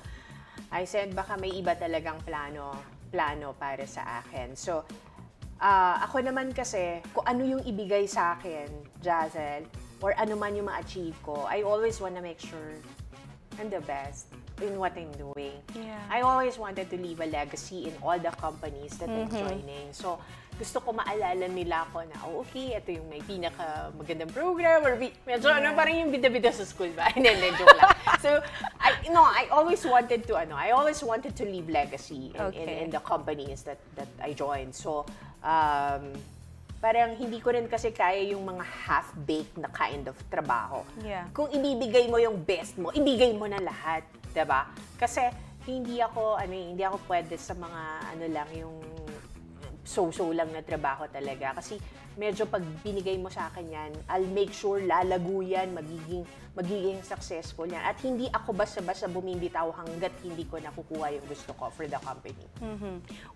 C: I said, baka may iba talagang plano para sa akin. So, ako naman kasi, kung ano yung ibigay sa akin, Jazel, or ano man yung ma-achieve ko, I always wanna make sure I'm the best in what I'm doing.
B: Yeah.
C: I always wanted to leave a legacy in all the companies that I'm joining. So, gusto ko maalala nila ako na, okay, ito yung may pinaka-magandang program, or medyo parang yung bida-bida sa school ba? Hindi, joke lang. So, I always wanted to leave legacy in the companies that I joined. So, parang hindi ko rin kasi kaya yung mga half-baked na kind of trabaho.
B: Yeah.
C: Kung ibibigay mo yung best mo, ibigay mo na lahat, 'di ba? Kasi hindi ako pwede sa mga lang yung so-so lang na trabaho talaga. Kasi medyo pag binigay mo sa akin yan, I'll make sure lalago yan, magiging successful yan. At hindi ako basta-basta bumibitaw hanggat hindi ko nakukuha yung gusto ko for the company.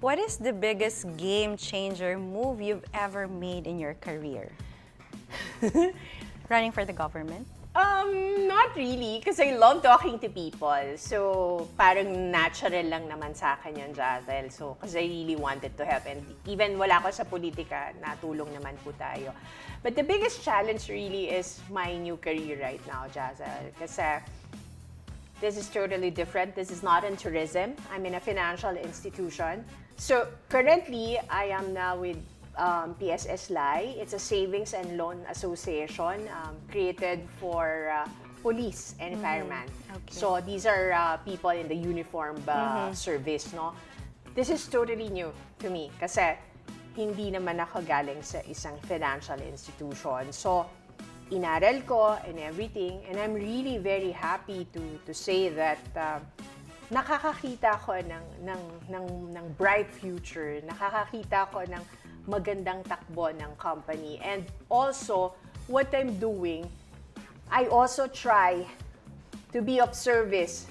B: What is the biggest game changer move you've ever made in your career? Running for the government?
C: Not really, because I love talking to people. So, parang natural lang naman sa akin yan, Jazel. So, because I really wanted to help. And even wala ko sa politika, natulong naman po tayo. But the biggest challenge really is my new career right now, Jazel. Kasi this is totally different. This is not in tourism. I'm in a financial institution. So, currently, I am now with PSS LAI. It's a savings and loan association created for police and firemen.
B: Okay.
C: So these are people in the uniform service, no? This is totally new to me kasi hindi naman ako galing sa isang financial institution. So inaral ko and everything, and I'm really very happy to say that nakakakita ko ng bright future, nakakakita ko ng magandang takbo ng company. And also, what I'm doing, I also try to be of service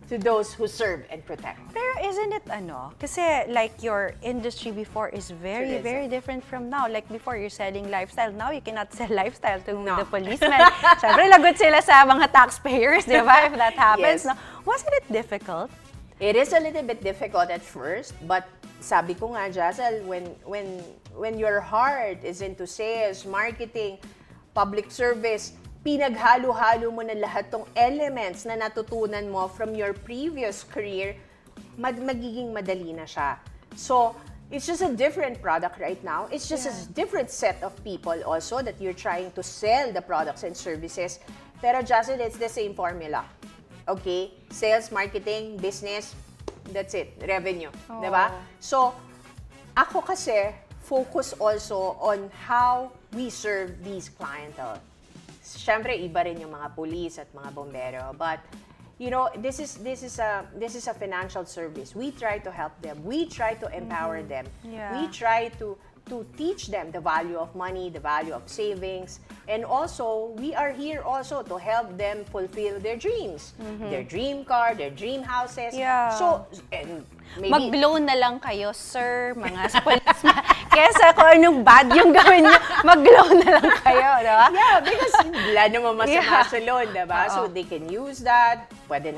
C: to those who serve and protect.
B: Pero isn't it kasi like your industry before is very,
C: Tourism.
B: very different from now. Like before, you're selling lifestyle. Now, you cannot sell lifestyle to
C: No.
B: the policemen. Siyempre, lagot sila sa mga taxpayers, di ba? If that happens.
C: Yes.
B: No? Wasn't it difficult?
C: It is a little bit difficult at first, but sabi ko nga, Jazel, when your heart is into sales, marketing, public service, pinaghalo-halo mo na lahat tong elements na natutunan mo from your previous career, magiging madali na siya. So, it's just a different product right now. It's just a different set of people also that you're trying to sell the products and services. Pero Jazel, it's the same formula. Okay? Sales, marketing, business, that's it. Revenue. Diba? So, ako kasi, focus also on how we serve these clientele. Siyempre, iba rin yung mga police at mga bombero. But, you know, this is a financial service. We try to help them. We try to empower them.
B: Yeah.
C: We try to teach them the value of money, the value of savings. And also, we are here also to help them fulfill their dreams. Their dream car, their dream houses.
B: Yeah.
C: So, and maybe...
B: Mag-loan na lang kayo, sir, mga policeman. Kesa kung anong bad yung gawin nyo, mag-loan na lang kayo, diba?
C: Yeah, because wala naman masama sa loan, diba? So, they can use that. Pwede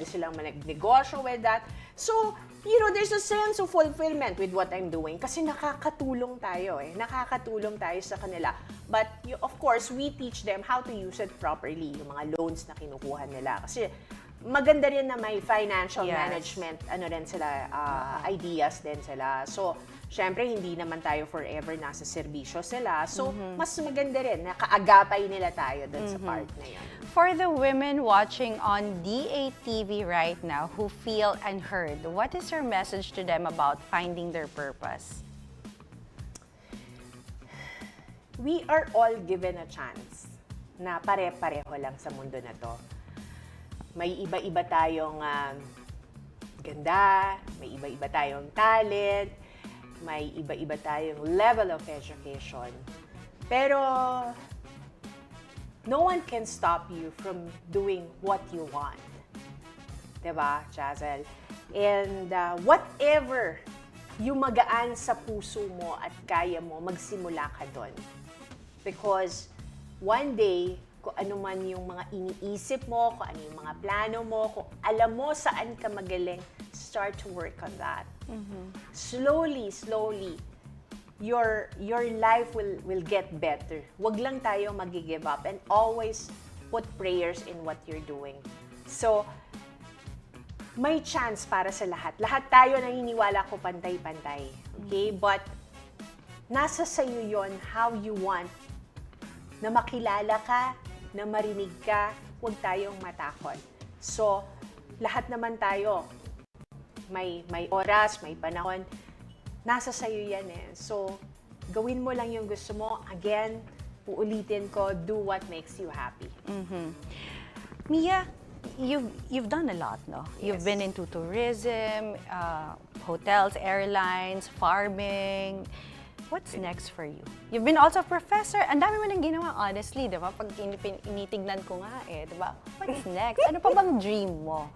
C: silang mag-negosyo with that. So, you know, there's a sense of fulfillment with what I'm doing kasi nakakatulong tayo Nakakatulong tayo sa kanila. But, of course, we teach them how to use it properly, yung mga loans na kinukuha nila. Kasi, maganda rin na may financial management, ideas din sila. So, syempre, hindi naman tayo forever nasa serbisyo sila. So, mas maganda rin na kaagapay nila tayo dun sa part na yun.
B: For the women watching on D8TV right now who feel unheard, what is your message to them about finding their purpose?
C: We are all given a chance na pare-pareho lang sa mundo na to. May iba-iba tayong ganda, may iba-iba tayong talent, may iba-iba tayong level of education. Pero no one can stop you from doing what you want. Diba, Jazel? And whatever yung magaan sa puso mo at kaya mo, magsimula ka doon. Because one day, kung ano man yung mga iniisip mo, kung ano yung mga plano mo, kung alam mo saan ka magaling, start to work on that. Slowly, your life will get better. Wag lang tayo mag-give up and always put prayers in what you're doing. So, may chance para sa lahat. Lahat tayo naniniwala ko pantay-pantay. Okay? But, nasa sa'yo yon how you want na makilala ka, na marinig ka, huwag tayong matakot. So, lahat naman tayo, may oras, may panahon, nasa sayo yan eh. So, gawin mo lang yung gusto mo. Again, uulitin ko, do what makes you happy.
B: Mia, you've done a lot, no? You've been into tourism, hotels, airlines, farming. What's next for you? You've been also a professor. Ang dami mo nang ginawa, honestly, di ba? Pag initignan ko nga eh, di ba? What's next? Ano pa bang dream mo?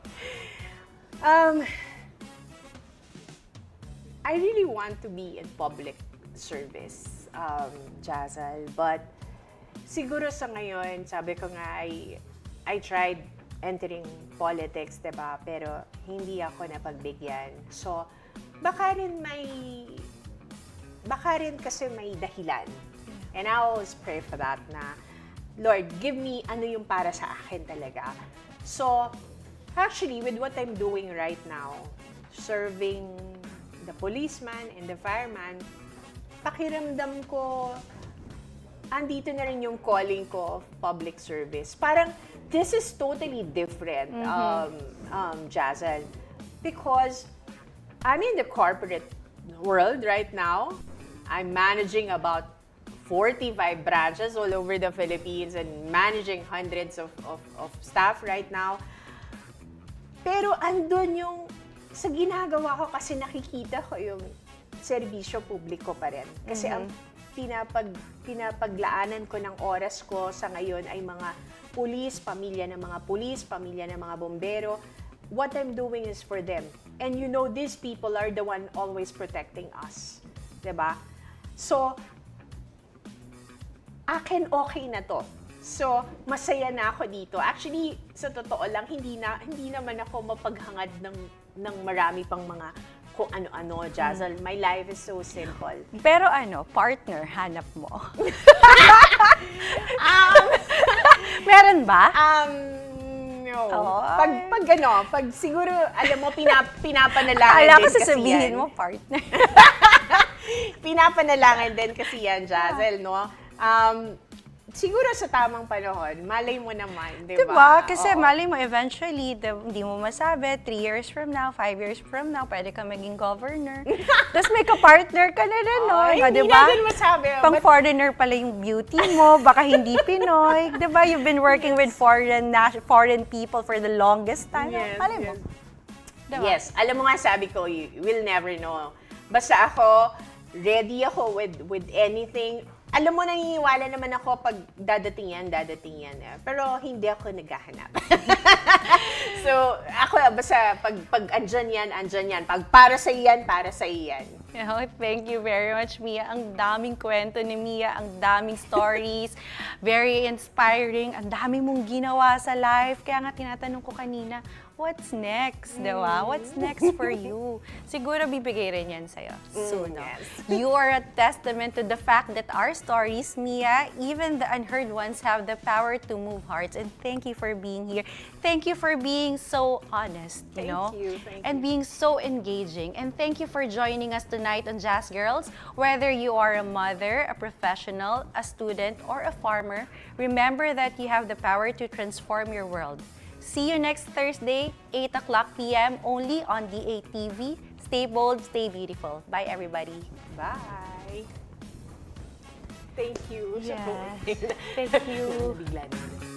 C: I really want to be in public service, Jazel. But siguro sa ngayon, sabi ko nga, I tried entering politics, diba? Pero hindi ako napagbigyan. So, baka rin kasi may dahilan. And I always pray for that na, Lord, give me ano yung para sa akin talaga. So, actually, with what I'm doing right now, serving the policeman and the fireman, pakiramdam ko, andito na rin yung calling ko of public service. Parang, this is totally different, Jazel. Because, I'm in the corporate world right now. I'm managing about 45 branches all over the Philippines and managing hundreds of staff right now. Pero andun yung sa ginagawa ko kasi nakikita ko yung serbisyo publiko pa rin. Kasi ang pinapaglaanan ko ng oras ko sa ngayon ay mga pulis, pamilya ng mga bombero. What I'm doing is for them. And you know, these people are the one always protecting us. Diba? So, akin okay na to. So, masaya na ako dito. Actually, sa totoo lang, hindi naman ako mapaghangad ng marami pang mga kung ano-ano, Jazel. My life is so simple.
B: Pero partner, hanap mo. Meron ba?
C: No.
B: Oh.
C: Pag siguro, alam mo, pinapanalangin
B: Akala ko
C: din kasi
B: sasabihin
C: yan.
B: mo, partner.
C: Pinapanalangan din kasi yan, Jazel, no? Siguro sa tamang panahon, malay mo naman, di ba?
B: Diba? Kasi
C: Oo.
B: malay mo, eventually, hindi mo masabi, 3 years from now, 5 years from now, pwede ka maging governor. Tapos may ka-partner ka na rin, no?
C: Ay, hindi
B: diba?
C: natin masabi.
B: Pang foreigner pala yung beauty mo, baka hindi Pinoy. Diba? You've been working with foreign people for the longest time.
C: Yes,
B: Malay mo.
C: yes.
B: Diba?
C: Yes, alam mo nga sabi ko, you will never know. Basta ako, ready ako with anything. Alam mo, naniniwala naman ako pag dadating yan. Pero hindi ako naghahanap. So, ako, basta pag andyan yan. Pag para sa iyan.
B: Thank you very much, Mia. Ang daming kwento ni Mia, ang daming stories, very inspiring, ang dami mong ginawa sa life. Kaya nga tinatanong ko kanina, what's next, diba? What's next for you? Siguro bibigay rin yan sa'yo soon.
C: Yes.
B: You are a testament to the fact that our stories, Mia, even the unheard ones, have the power to move hearts. And thank you for being here. Thank you for being so honest, you know?
C: Thank
B: And being so engaging. And thank you for joining us tonight on Jazz Girls. Whether you are a mother, a professional, a student, or a farmer, remember that you have the power to transform your world. See you next Thursday, 8 o'clock p.m. only on D8TV. Stay bold, stay beautiful. Bye, everybody.
C: Bye! Thank you.
B: Yes. Thank you.
C: Bigla na.